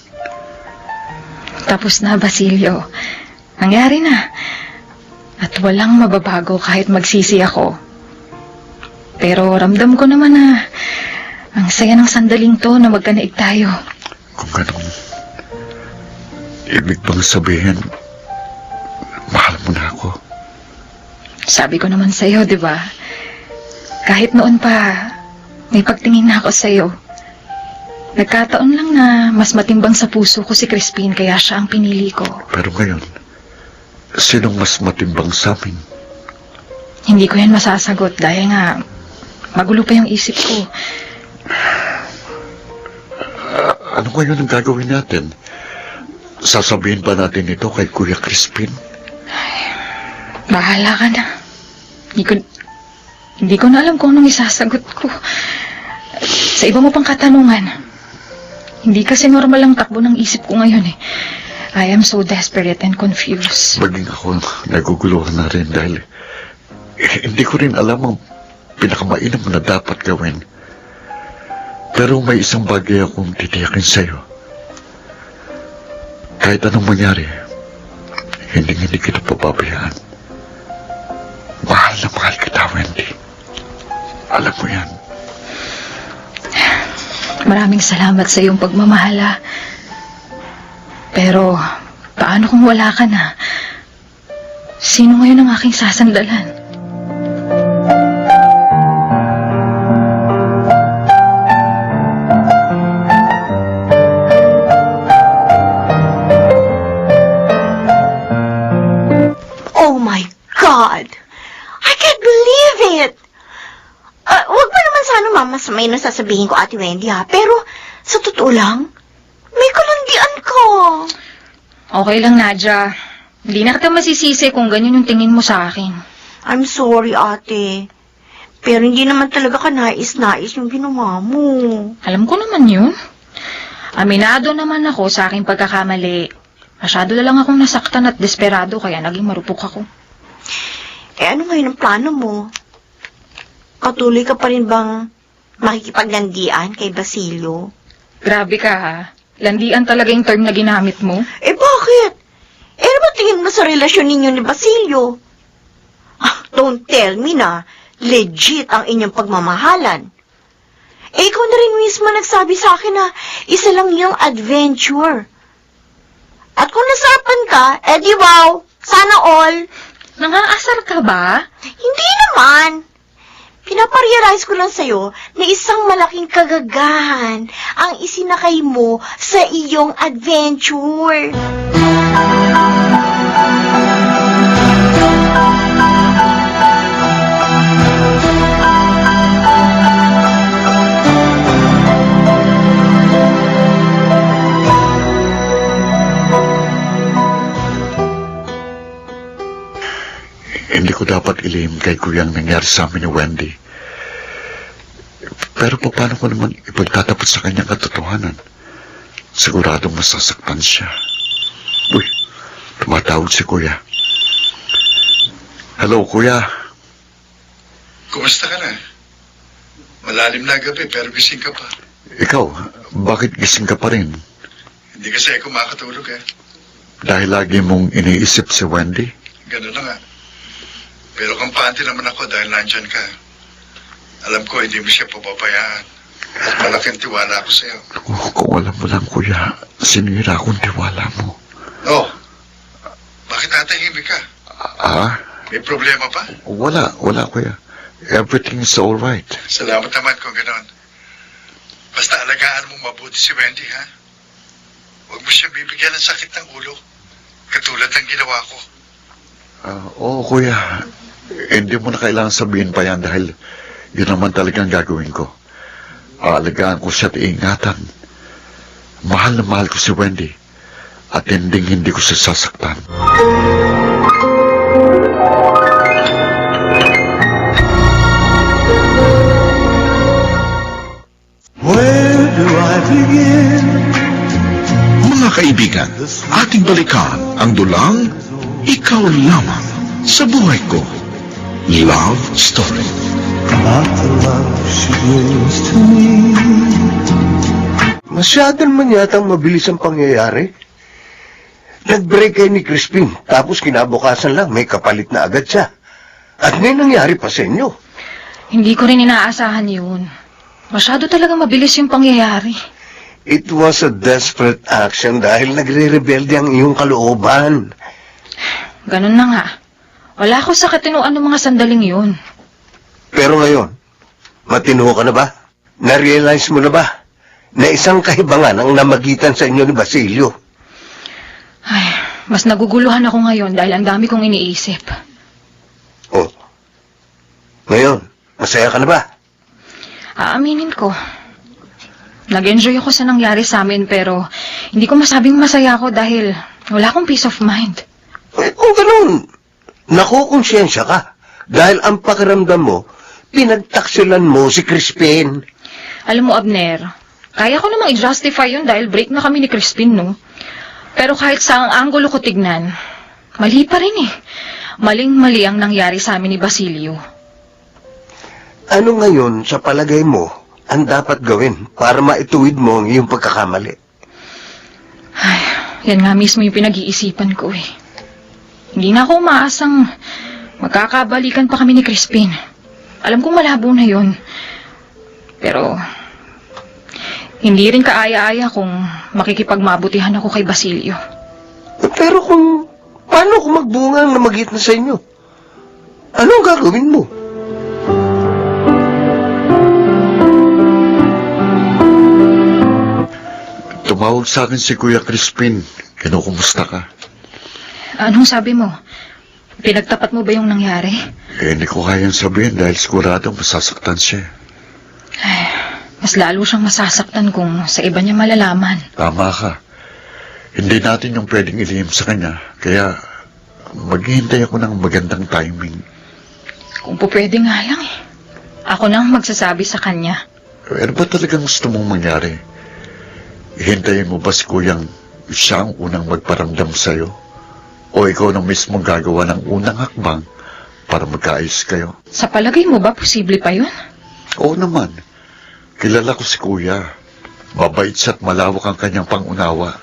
Tapos na, Basilio. Nangyari na. At walang mababago kahit magsisi ako. Pero ramdam ko naman na ang saya ng sandaling to na magkanaig tayo. Kung ganun, ibig bang sabihin, mahal mo na ako? Sabi ko naman sa'yo, di ba? Kahit noon pa, may pagtingin na ako sa'yo. Nagkataon lang na mas matimbang sa puso ko si Crispin kaya siya ang pinili ko. Pero ngayon, sinong mas matimbang sa amin? Hindi ko yan masasagot dahil nga magulo pa yung isip ko. Ano ngayon ang gagawin natin? Sasabihin ba natin ito kay Kuya Crispin? Bahala ka na. Hindi ko na alam kung anong isasagot ko. Sa iba mo pang katanungan, hindi kasi normal ang takbo ng isip ko ngayon eh. I am so desperate and confused. Maging ako, naguguluhan na rin dahil hindi ko rin alam ang pinakamainam na dapat gawin. Pero may isang bagay akong titiyakin sa'yo. Kahit anong mangyari, hindi kita pababayaan. Mahal na mahal kita, Wendy. Alam mo yan. Maraming salamat sa iyong pagmamahala. Pero, paano kung wala ka na? Sino ngayon ang aking sasandalan? Oh my God! I can't believe it! Huwag pa naman sana mamasamay na sasabihin ko, Ate Wendy, ha? Pero, sa totoo lang, may kalandian ko. Okay lang, Nadja. Hindi na kita masisisi kung ganyan yung tingin mo sa akin. I'm sorry, Ate. Pero hindi naman talaga ka nais-nais yung ginawa mo. Alam ko naman yun. Aminado naman ako sa aking pagkakamali. Masyado na lang akong nasaktan at desperado kaya naging marupok ako. Ano ngayon ang plano mo? Patuloy ka pa rin bang makikipaglandian kay Basilio? Grabe ka ha. Landian talaga yung term na ginamit mo. Bakit? Ano ba tingin mo sa relasyon ninyo ni Basilio? Don't tell me na legit ang inyong pagmamahalan. Ikaw na rin mismo nagsabi sa akin na isa lang yung adventure. At kung nasarapan ka, di wow, sana all. Nangaasar ka ba? Hindi naman. Pinaparealize ko lang sa'yo na isang malaking kagagahan ang isinakay mo sa iyong adventure. Hindi ko dapat ilihim kay Kuya ang nangyari sa amin ni Wendy. Pero paano ko naman ipagtatapos sa kanyang katotohanan? Siguradong masasaktan siya. Uy, tumatawag si Kuya. Hello, Kuya. Kumusta ka na? Malalim na gabi pero gising ka pa. Ikaw, bakit gising ka pa rin? Hindi kasi ako makatulog eh. Dahil lagi mong iniisip si Wendy? Ganun na nga. Pero kampante naman ako dahil nandyan ka. Alam ko hindi mo siya pababayaan. At malaking tiwala ako sa'yo. Kung alam mo lang, Kuya, sinira akong tiwala mo. Oh, bakit natahimik ka? May problema pa? Wala, Kuya. Everything is all right. Salamat naman kung gano'n. Basta alagaan mong mabuti si Wendy, ha? Huwag mo siya bibigyan ng sakit ng ulo. Katulad ng ginawa ko. Oo, Kuya. Hindi mo na kailangan sabihin pa yan dahil yun naman talagang gagawin ko. Aalagaan ko siya at iingatan. Mahal na mahal ko si Wendy at hindi ko siya sasaktan. Where do I begin? Mga kaibigan, ating balikan ang dulang Ikaw Lamang sa Buhay Ko. Love Story. About the love she brings to me. Masyado naman yatang mabilis ang pangyayari. Nag-break kayo ni Crispin, tapos kinabukasan lang may kapalit na agad siya. At may nangyari pa sa inyo. Hindi ko rin inaasahan yun. Masyado talaga mabilis yung pangyayari. It was a desperate action dahil nagre-rebelde ang iyong kalooban. Ganun na nga. Wala ako sa katinuan ng mga sandaling yun. Pero ngayon, matino ka na ba? Na-realize mo na ba na isang kahibangan ang namagitan sa inyo ni Basilio? Ay, mas naguguluhan ako ngayon dahil ang dami kong iniisip. Oh, ngayon, masaya ka na ba? Aaminin ko. Nag-enjoy ako sa nangyari sa amin pero hindi ko masabing masaya ako dahil wala akong peace of mind. Kung ganun, nakukonsensya ka. Dahil ang pakiramdam mo, pinagtaksilan mo si Crispin. Alam mo, Abner, kaya ko namang i-justify yun dahil break na kami ni Crispin, no? Pero kahit sa ang anggulo ko tignan, mali pa rin eh. Maling-mali ang nangyari sa amin ni Basilio. Ano ngayon sa palagay mo ang dapat gawin para maituwid mo ang iyong pagkakamali? Ay, yan nga mismo yung pinag-iisipan ko eh. Hindi na ako umaasang magkakabalikan pa kami ni Crispin. Alam kong malabo na yun. Pero, hindi rin kaaya-aya kung makikipagmabutihan ako kay Basilio. Pero paano kung magbunga ang namagitna sa inyo? Ano ang gagawin mo? Tumawag sa akin si Kuya Crispin. Kinukumusta ka? Anong sabi mo? Pinagtapat mo ba yung nangyari? Hindi ko kayang sabihin dahil sigurado masasaktan siya. Ay, mas lalo siyang masasaktan kung sa iba niya malalaman. Tama ka. Hindi natin yung pwedeng ilihim sa kanya. Kaya maghihintay ako ng magandang timing. Kung po pwede nga lang eh. Ako nang magsasabi sa kanya. Ano ba talagang gusto mong mangyari? Ihintayin mo ba si Kuyang siya ang unang magparamdam sa'yo? O ikaw na mismo gagawa ng unang hakbang para magkaayos kayo? Sa palagay mo ba posible pa yun? Oo naman. Kilala ko si Kuya. Babait siya at malawak ang kanyang pangunawa.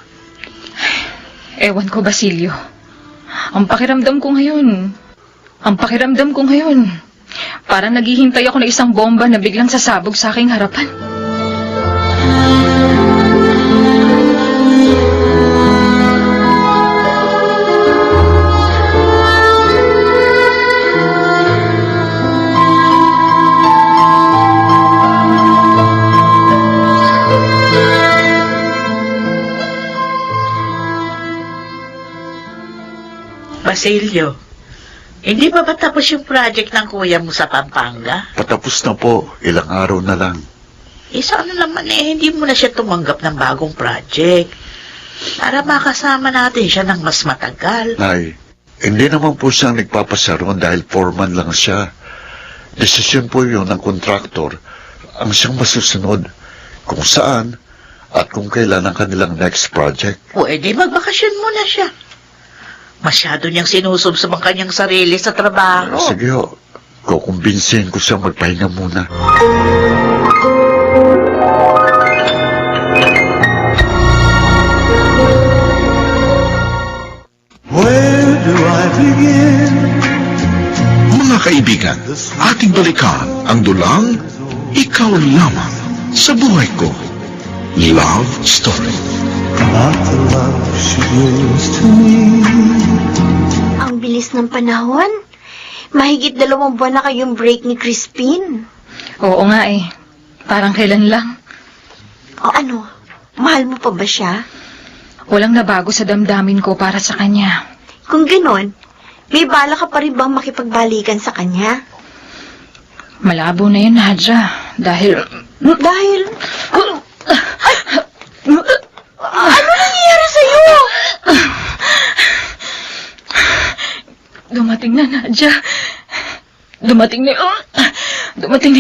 Ewan ko, Basilio. Ang pakiramdam ko ngayon, parang naghihintay ako na isang bomba na biglang sasabog sa aking harapan. Basilio, hindi pa ba tapos yung project ng kuya mo sa Pampanga? Patapos na po. Ilang araw na lang. Sana naman hindi mo na siya tumanggap ng bagong project. Para makasama natin siya ng mas matagal. Nay, hindi naman po siyang nagpapasaron dahil foreman lang siya. Desisyon po yun ng kontraktor ang siyang masusunod kung saan at kung kailan ang kanilang next project. Pwede magbakasyon muna siya. Masyado niyang sinusubsob ang kanyang sarili sa trabaho. Sige ho, kukumbinsihin ko siya magpahinga muna. Where do I begin? Mga kaibigan, ating balikan ang dulang Ikaw Lamang sa Buhay Ko. Love Story. About the love she gives to me. Ang bilis ng panahon. Mahigit 2 buwan na kayong break ni Crispin. Oo nga eh. Parang kailan lang. O ano, mahal mo pa ba siya? Walang nabago sa damdamin ko para sa kanya. Kung ganon, may bala ka pa rin bang makipagbalikan sa kanya? Malabo na yun, Nadja. Dahil... Dahil... Ano nangyayari sa'yo? Dumating na, Nadja. Dumating na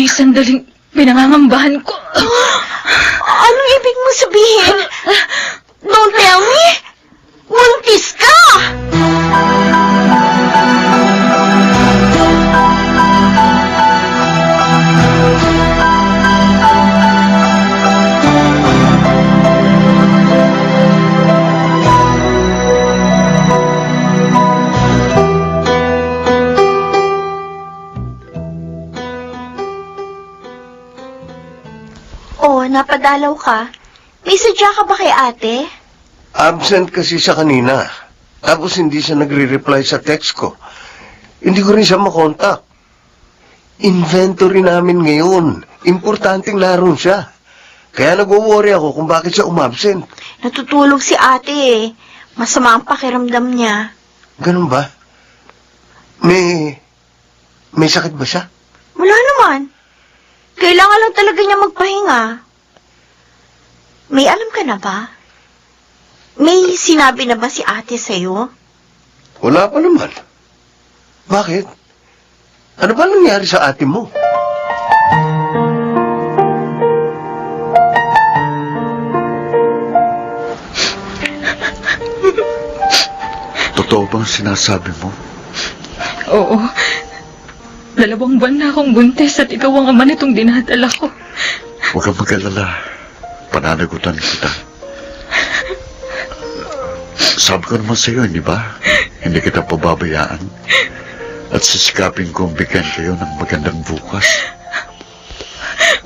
yung sandaling pinangangambahan ko. Anong ibig mo sabihin? Don't tell me! Buntis ka! Oh, napadalaw ka? May sadya ka ba kay ate? Absent kasi siya kanina. Tapos hindi siya nagre-reply sa text ko. Hindi ko rin siya makontak. Inventory namin ngayon. Importanteng naroon siya. Kaya nag-worry ako kung bakit siya umabsent. Natutulog si ate eh. Masama ang pakiramdam niya. Ganun ba? May sakit ba siya? Wala naman. Kailangan lang talaga niya magpahinga. May alam ka na ba? May sinabi na ba si ate sa'yo? Wala pa naman. Bakit? Ano ba nangyari sa ate mo? Totoo bang sinasabi mo? Oo. 2 buwan na akong buntis at ikaw ang ama nitong dinadala ko. Huwag kang mag-alala. Pananagutan kita. Sabi ko naman sa'yo, hindi ba? Hindi kita pababayaan. At sisikapin kong bigyan kayo ng magandang bukas.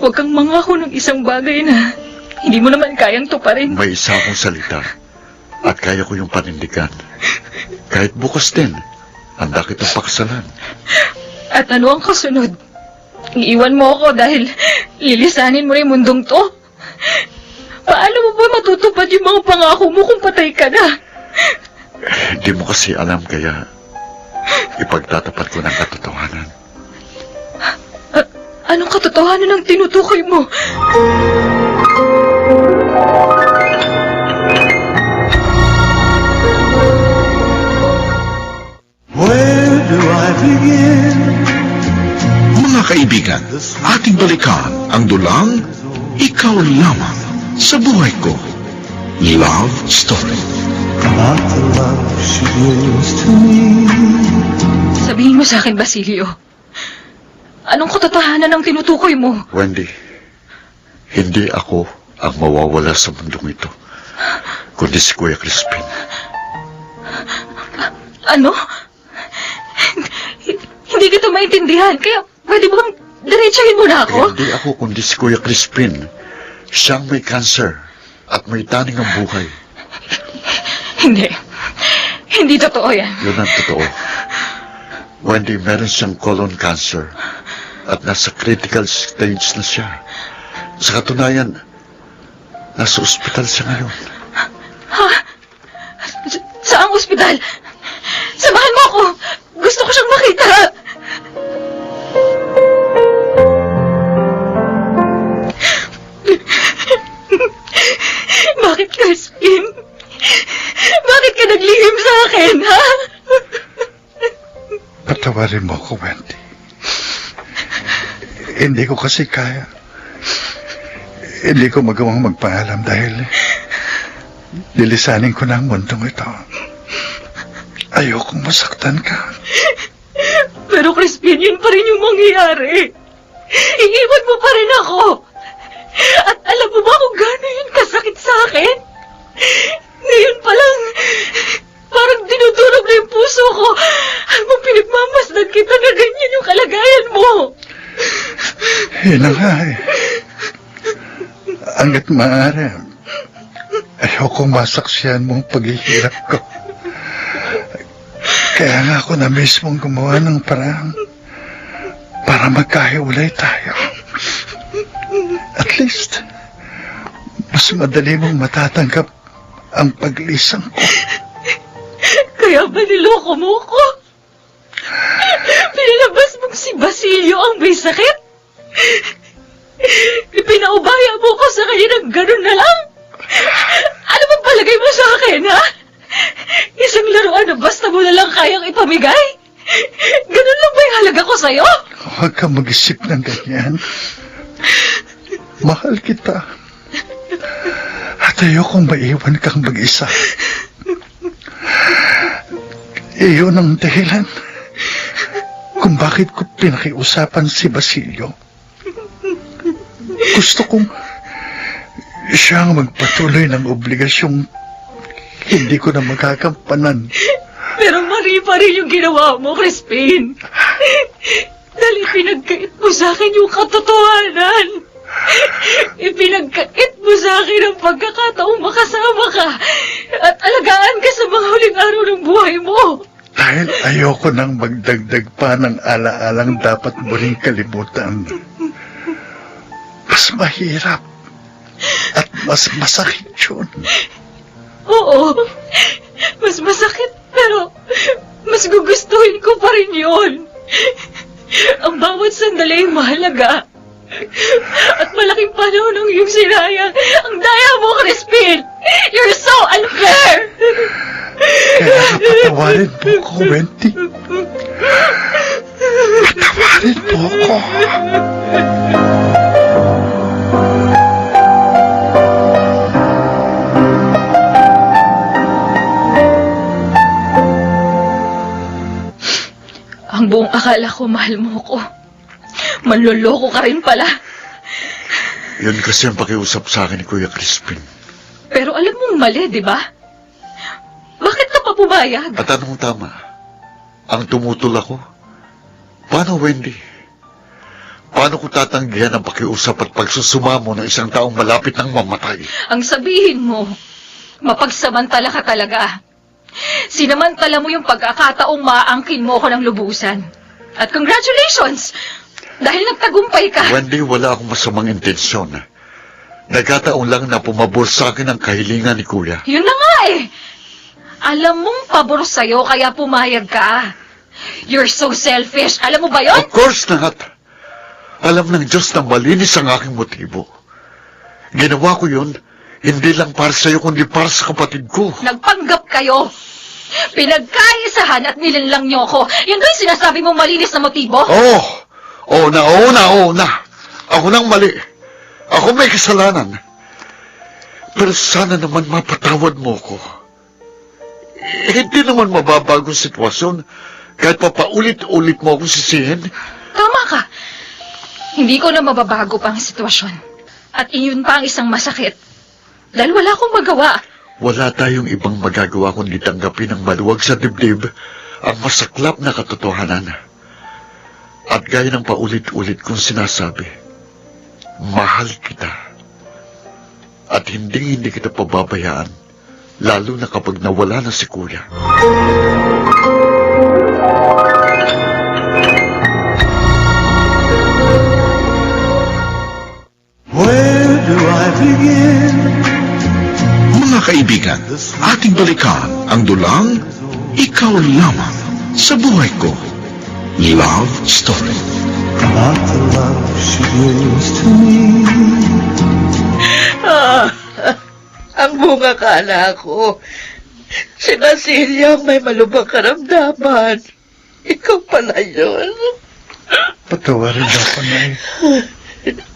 Huwag kang mangako ng isang bagay na hindi mo naman kayang tuparin. May isa akong salita. At kaya ko yung panindigan. Kahit bukas din, handa kitang pakasalan. At ano ang kasunod? Iiwan mo ako dahil lilisanin mo rin mundong to? Paano mo ba matutupad yung mga pangako mo kung patay ka na? Hindi mo kasi alam kaya ipagtatapat ko ng katotohanan. Anong katotohanan ang tinutukoy mo? Where do I begin? Mga kaibigan, ating balikan ang dulang Ikaw Lamang sa Buhay Ko. Love Story. About the love she gives to me. Sabihin mo sa akin, Basilio. Anong katotohanan ang tinutukoy mo? Wendy, hindi ako ang mawawala sa mundong ito, kundi si Kuya Crispin. Ano? Hindi kita maintindihan, kaya pwede bang diretsahin mo na ako? Hindi ako kundi si Kuya Crispin. Siyang may cancer at may taning ang buhay. Hindi. Hindi totoo yan. Yun ang totoo. Wendy, meron siyang colon cancer at nasa critical stage na siya. Sa katunayan, nasa ospital siya ngayon. Saang ospital? Samahan mo ako! Gusto ko siyang makita! Bakit, Crispin? Bakit ka naglihim sa akin, ha? Patawarin mo ako, Wendy. Hindi ko kasi kaya. Hindi ko magawang magpaalam dahil lilisanin ko na ang mundong ito. Ayokong masaktan ka. Pero, Crispin, yun pa rin yung mangyayari. Iiwan mo pa rin ako. At alam mo ba kung gano'n yun kasakit sa akin? Ngayon pa lang, parang dinudurog na yung puso ko habang pinagmamasdan kita na ganyan yung kalagayan mo. Yun na nga eh. Hanggat maaari, ayokong masaksiyan mo ang paghihirap ko. Kaya nga ako na mismong gumawa ng paraan para magkahiwalay tayo. At least, mas madali mong matatanggap ang paglisang ko. Kaya ba niloko mo ko? Pinalabas mong si Basilio ang may sakit? Ipinaubaya mo ko sa kanya ng gano'n na lang? Ano bang palagay mo sa akin, ha? Isang laruan na basta mo na lang kayang ipamigay? Ganun lang ba yung halaga ko sa'yo? Huwag kang mag-isip ng ganyan. Mahal kita. At ayokong maiwan kang mag-isa. Iyon ang dahilan kung bakit ko pinakiusapan si Basilio. Gusto kong siya ang magpatuloy ng obligasyong hindi ko na magkakampanan. Pero mali pa rin yung ginawa mo, Crispin. Dahil ipinagkait mo sa akin yung katotohanan. Ipinagkait mo sa akin ang pagkakataong makasama ka at alagaan ka sa mga huling araw ng buhay mo. Dahil ayoko nang magdagdag pa ng alaalang dapat mo rin kalimutan. Mas mahirap at mas masakit yun. Oo, mas masakit pero mas gugustuhin ko pa rin yun. Ang bawat sandali ay mahalaga. At malaking panahon ang iyong sinayang. Ang daya mo, Crispin! You're so unfair! Kaya patawarin mo ko, Wendy. Patawarin mo ko. Ang buong akala ko, mahal mo ko. Manloloko ka rin pala. Yun kasi ang pakiusap sa akin ni Kuya Crispin. Pero alam mong mali, di ba? Bakit ka pa pumayag? At anong tama? Ang tumutol ako? Paano, Wendy? Paano ko tatanggihan ang pakiusap at pagsusumamo ng isang taong malapit ng mamatay? Ang sabihin mo, mapagsamantala ka talaga. Sinamantala mo yung pagkakataong maaangkin mo ko ng lubusan. At congratulations! Dahil nagtagumpay ka. Wendy, wala akong masamang intensyon. Nagkataon lang na pumabor sa akin ang kahilingan ni Kuya. Yun na nga eh. Alam mong pabor sa'yo kaya pumayag ka. You're so selfish. Alam mo ba yon? Of course not. Alam ng Diyos na malinis ang aking motibo. Ginawa ko yun, hindi lang para sa'yo, kundi para sa kapatid ko. Nagpanggap kayo. Pinagkaisahan at nilinlang niyo ko. Yun ba yung sinasabi mong malinis na motibo? Oo na. Ako nang mali. Ako may kasalanan. Pero sana naman mapatawad mo ko. Hindi naman mababago ang sitwasyon kahit pa paulit-ulit mo akong sisihin. Tama ka. Hindi ko na mababago pa ang sitwasyon. At iyon pa ang isang masakit. Dahil wala akong magawa. Wala tayong ibang magagawa kundi tanggapin ng maluwag sa dibdib ang masaklap na katotohanan. At gaya ng paulit-ulit kong sinasabi, mahal kita. At hindi kita pababayaan, lalo na kapag nawala na si Kuya. Where do I begin? Mga kaibigan, ating balikan ang dulang Ikaw Lamang sa Buhay Ko. Love Story. About the love she gives to me. Ang bunga kala ko. Si Basilio ang may malubhang karamdaman. Ikaw pala yun. Patawarin mo ako, Nay.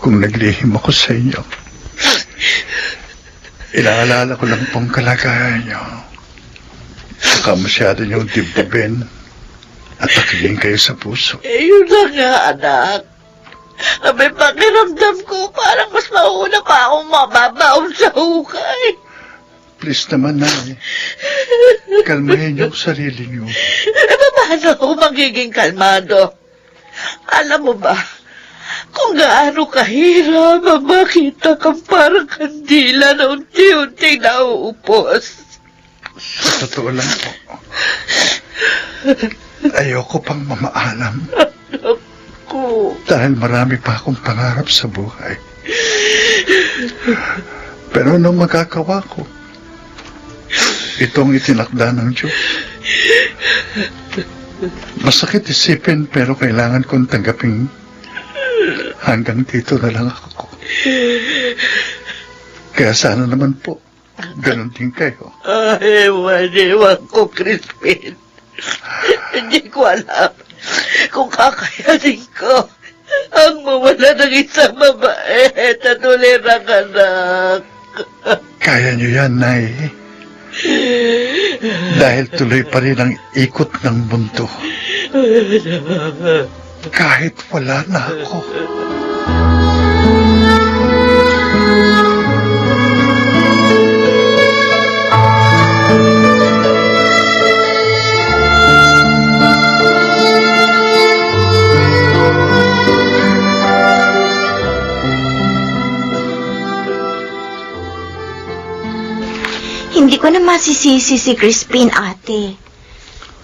Kung naglihim ako sa inyo. Inaalala ko lang pong kalagayan niyo. Saka masyado niyong dibdibin at takilin kayo sa puso. Yun lang nga, anak. May pakiramdam ko parang mas mauna pa akong mababaon sa hukay. Please naman, Nay. Kalmahin niyo ang sarili niyo. Paano ako magiging kalmado? Alam mo ba, kung gaano kahirap ang makita kang parang kandila na unti-unti nauupos. Sa totoo lang po, ayoko pang mamaalam. Ko. Dahil marami pa akong pangarap sa buhay. Pero anong magagawa ko? Itong itinakda ng Diyos. Masakit isipin pero kailangan kong tanggapin hanggang dito na lang ako. Kaya sana naman po, ganun din kayo. Ewan ko, Crispin. Hindi ko alam kung kakayanin ko ang mawala ng isang mabait at ulirang anak. Kaya niyo yan, Nay. Dahil tuloy pa rin ang ikot ng mundo. Kahit wala na ako. Hindi ko na masisisi si Crispin, ate.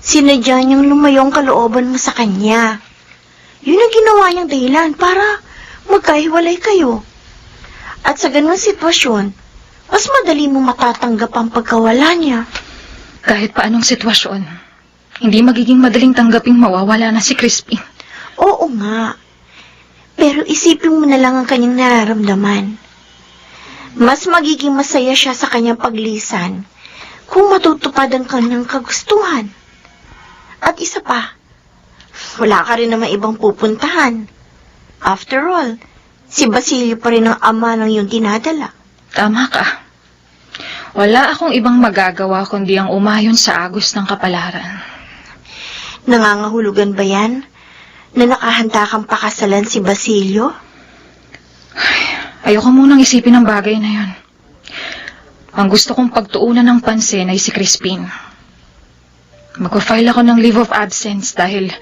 Sinadya niyang lumayo ang kalooban mo sa kanya. Yun ang ginawa niyang dahilan para magkahiwalay kayo. At sa ganung sitwasyon, mas madali mo matatanggap ang pagkawala niya. Kahit pa anong sitwasyon, hindi magiging madaling tanggaping mawawala na si Crispin. Oo nga. Pero isipin mo na lang ang kanyang nararamdaman. Mas magiging masaya siya sa kanyang paglisan kung matutupad ang kanyang kagustuhan. At isa pa, wala ka rin naman ibang pupuntahan. After all, si Basilio pa rin ang ama ng iyong dinadala. Tama ka. Wala akong ibang magagawa kundi ang umayon sa agos ng kapalaran. Nangangahulugan ba yan na nakahanda kang pakasalan si Basilio? Ayoko munang isipin ang bagay na yun. Ang gusto kong pagtuunan ng pansin ay si Crispin. Mag-file ako ng leave of absence dahil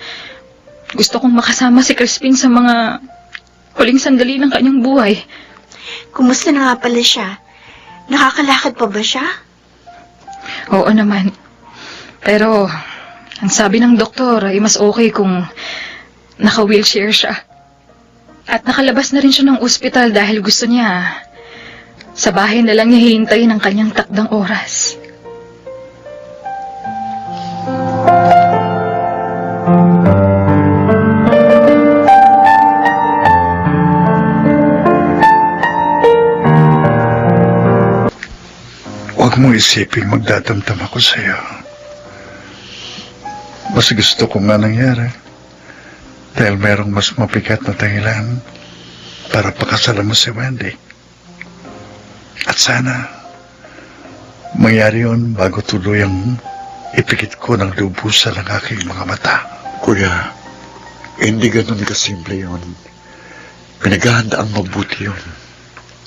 gusto kong makasama si Crispin sa mga huling sandali ng kanyang buhay. Kumusta na nga pala siya? Nakakalakad pa ba siya? Oo naman. Pero, ang sabi ng doktor ay mas okay kung naka-wheelchair siya. At nakalabas na rin siya ng ospital dahil gusto niya sa bahay na lang niya hihintayin ang kanyang takdang oras. Huwag mong isiping magdadamdam ako sa'yo. Mas gusto ko nga nangyari. Dahil merong mas mabigat na dahilan para pakasalan mo si Wendy. At sana, mangyari yun bago tuluyang ipikit ko ng lubusan ng aking mga mata. Kuya, hindi ganun kasimple yun. Pinaghahanda ang mabuti yun.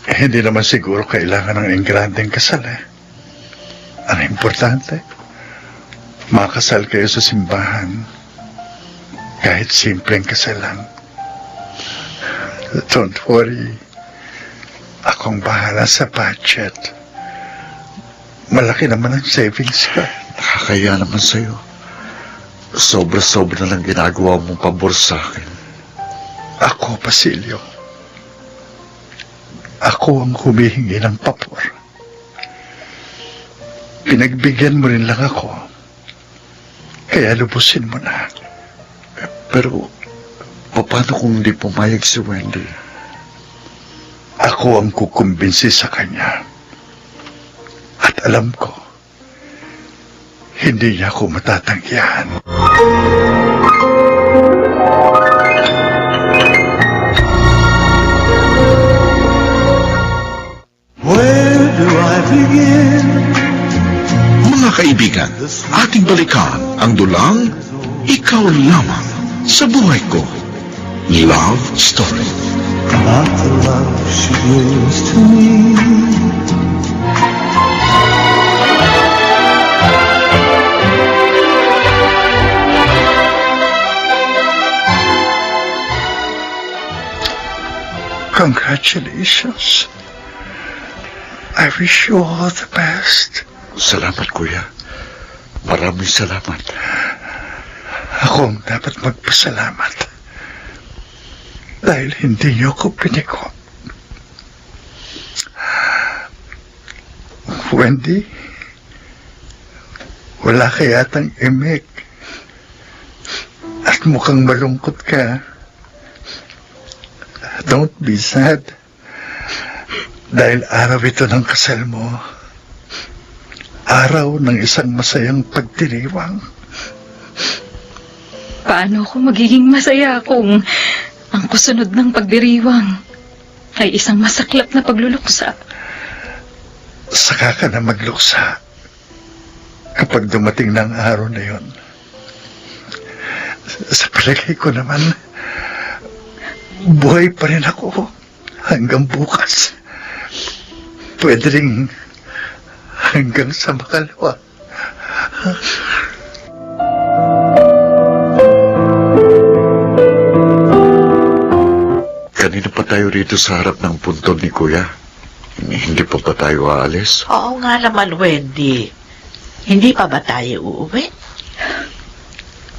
Hindi naman siguro kailangan ng engrandeng kasal Ang importante, makasal kayo sa simbahan. Kahit simpleng kasal lang. Don't worry. Akong bahala sa budget. Malaki naman ang savings ka. Nakakaya naman sa'yo. Sobra-sobra na lang ginagawa mong pabor sa akin. Ako, Basilio. Ako ang humihingi ng pabor. Pinagbigyan mo rin lang ako. Kaya lubusin mo na. Pero, paano kung hindi pumayag si Wendy? Ako ang kukumbinsi sa kanya. At alam ko, hindi niya ako matatanggihan. Where do I begin? Mga kaibigan, ating balikan ang dulang Ikaw Lamang sa Buhay Ko. Love Story. About the love she gives to me. Congratulations. I wish you all the best. Salamat, Kuya. Maraming salamat. Ako ang dapat magpasalamat. Dahil hindi niyo ako piniko. Wendy, wala ka yatang imik. At mukhang malungkot ka. Don't be sad. Dahil araw ito ng kasal mo. Araw ng isang masayang pagdiriwang. Paano ako magiging masaya kung ang kusunod ng pagdiriwang ay isang masaklap na pagluluksa? Saka ka na magluksa kapag dumating na ang araw na yon. Sa palagay ko naman, buhay pa rin ako hanggang bukas. Pwede rin hanggang sa makalawa. Kanina pa tayo rito sa harap ng puntod ni Kuya. Hindi pa ba tayo aalis? Oo nga naman, Wendy. Hindi pa ba tayo uuwi?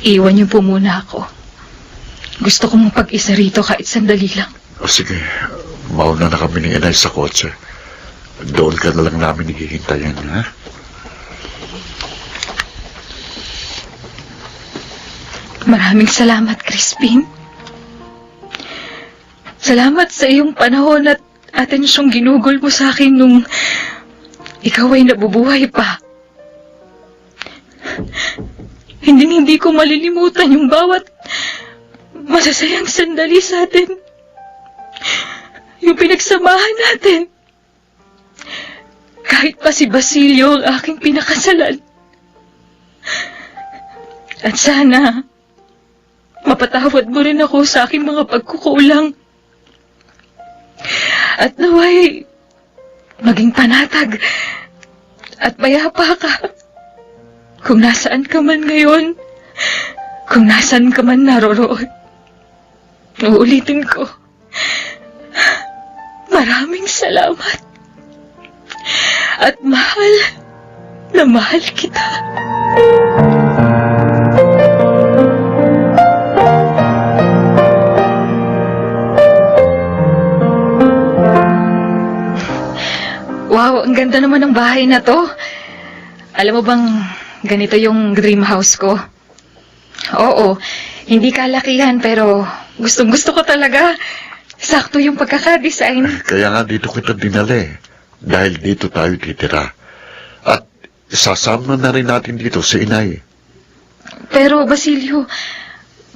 Iwan niyo po muna ako. Gusto kong pag-isa rito kahit sandali lang. O sige, mauna na kami ni Inay sa kotse. Doon ka na lang namin naghihintayan, ha? Maraming salamat, Crispin. Salamat sa iyong panahon at atensyong ginugol mo sa akin nung ikaw ay nabubuhay pa. Hindi ko malilimutan yung bawat masasayang sandali sa atin. Yung pinagsamahan natin. Kahit pa si Basilio ang aking pinakasalan. At sana, mapatawad mo rin ako sa aking mga pagkukulang. At naway, maging panatag at mayapa ka. Kung nasaan ka man ngayon, kung nasaan ka man naroroon. Uulitin ko, maraming salamat. At mahal na mahal kita. Wow, ang ganda naman ng bahay na to. Alam mo bang ganito yung dream house ko? Oo, hindi kalakihan pero gustong-gusto ko talaga. Sakto yung pagkakadesign. Kaya nga dito kita dinala eh. Dahil dito tayo titira. At sasama na rin natin dito si inay. Pero Basilio,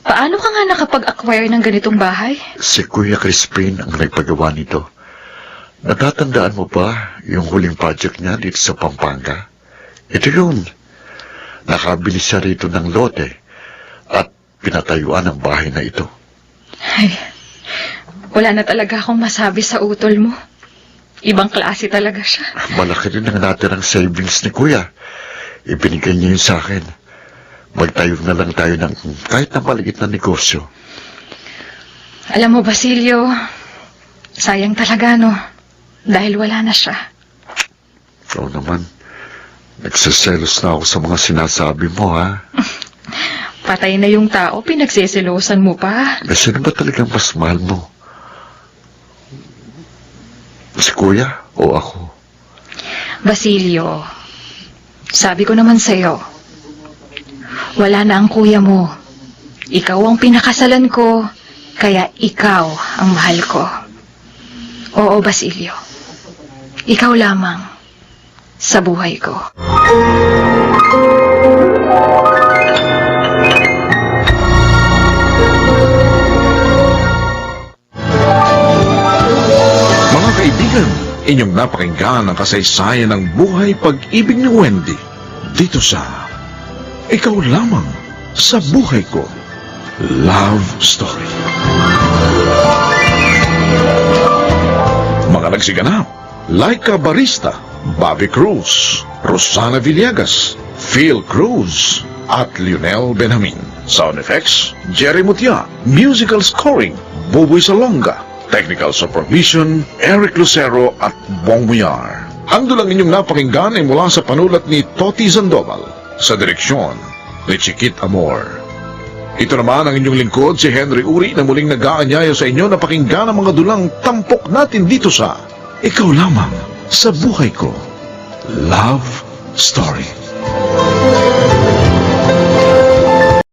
paano ka nga nakapag-acquire ng ganitong bahay? Si Kuya Crispin ang nagpagawa nito. Natatandaan mo ba yung huling project niya dito sa Pampanga? Ito yun. Nakabili siya rito ng lote at pinatayuan ang bahay na ito. Ay, wala na talaga akong masabi sa utol mo. Ibang klase talaga siya. Malaki rin ang natirang savings ni Kuya. Ibinigay niya yun sa akin. Magtayo na lang tayo ng kahit na maliit na negosyo. Alam mo, Basilio, sayang talaga, no? Dahil wala na siya. Oo naman. Nagsiselos na ako sa mga sinasabi mo, ha? Patay na yung tao, pinagseselosan mo pa. Eh, sino ba talagang mas mahal mo? Si Kuya o ako? Basilio, sabi ko naman sa'yo, wala na ang kuya mo. Ikaw ang pinakasalan ko, kaya ikaw ang mahal ko. Oo, Basilio. Ikaw lamang sa buhay ko. Mga kaibigan, inyong napakinggan ang kasaysayan ng buhay pag-ibig ni Wendy dito sa Ikaw Lamang sa Buhay Ko Love Story. Mga nagsiganap, Laika Barista, Bobby Cruz, Rosana Villegas, Phil Cruz, at Lionel Benjamin. Sound effects, Jerry Mutia. Musical scoring, Buboy Salonga. Technical supervision, Eric Lucero at Bong Muyar. Ang dulang inyong napakinggan ay mula sa panulat ni Toti Sandoval sa direksyon ni Chiquit Amor. Ito naman ang inyong lingkod, si Henry Uri, na muling nag-aanyaya sa inyo na pakinggan ang mga dulang tampok natin dito sa Ikaw Lamang sa Buhay Ko Love Story.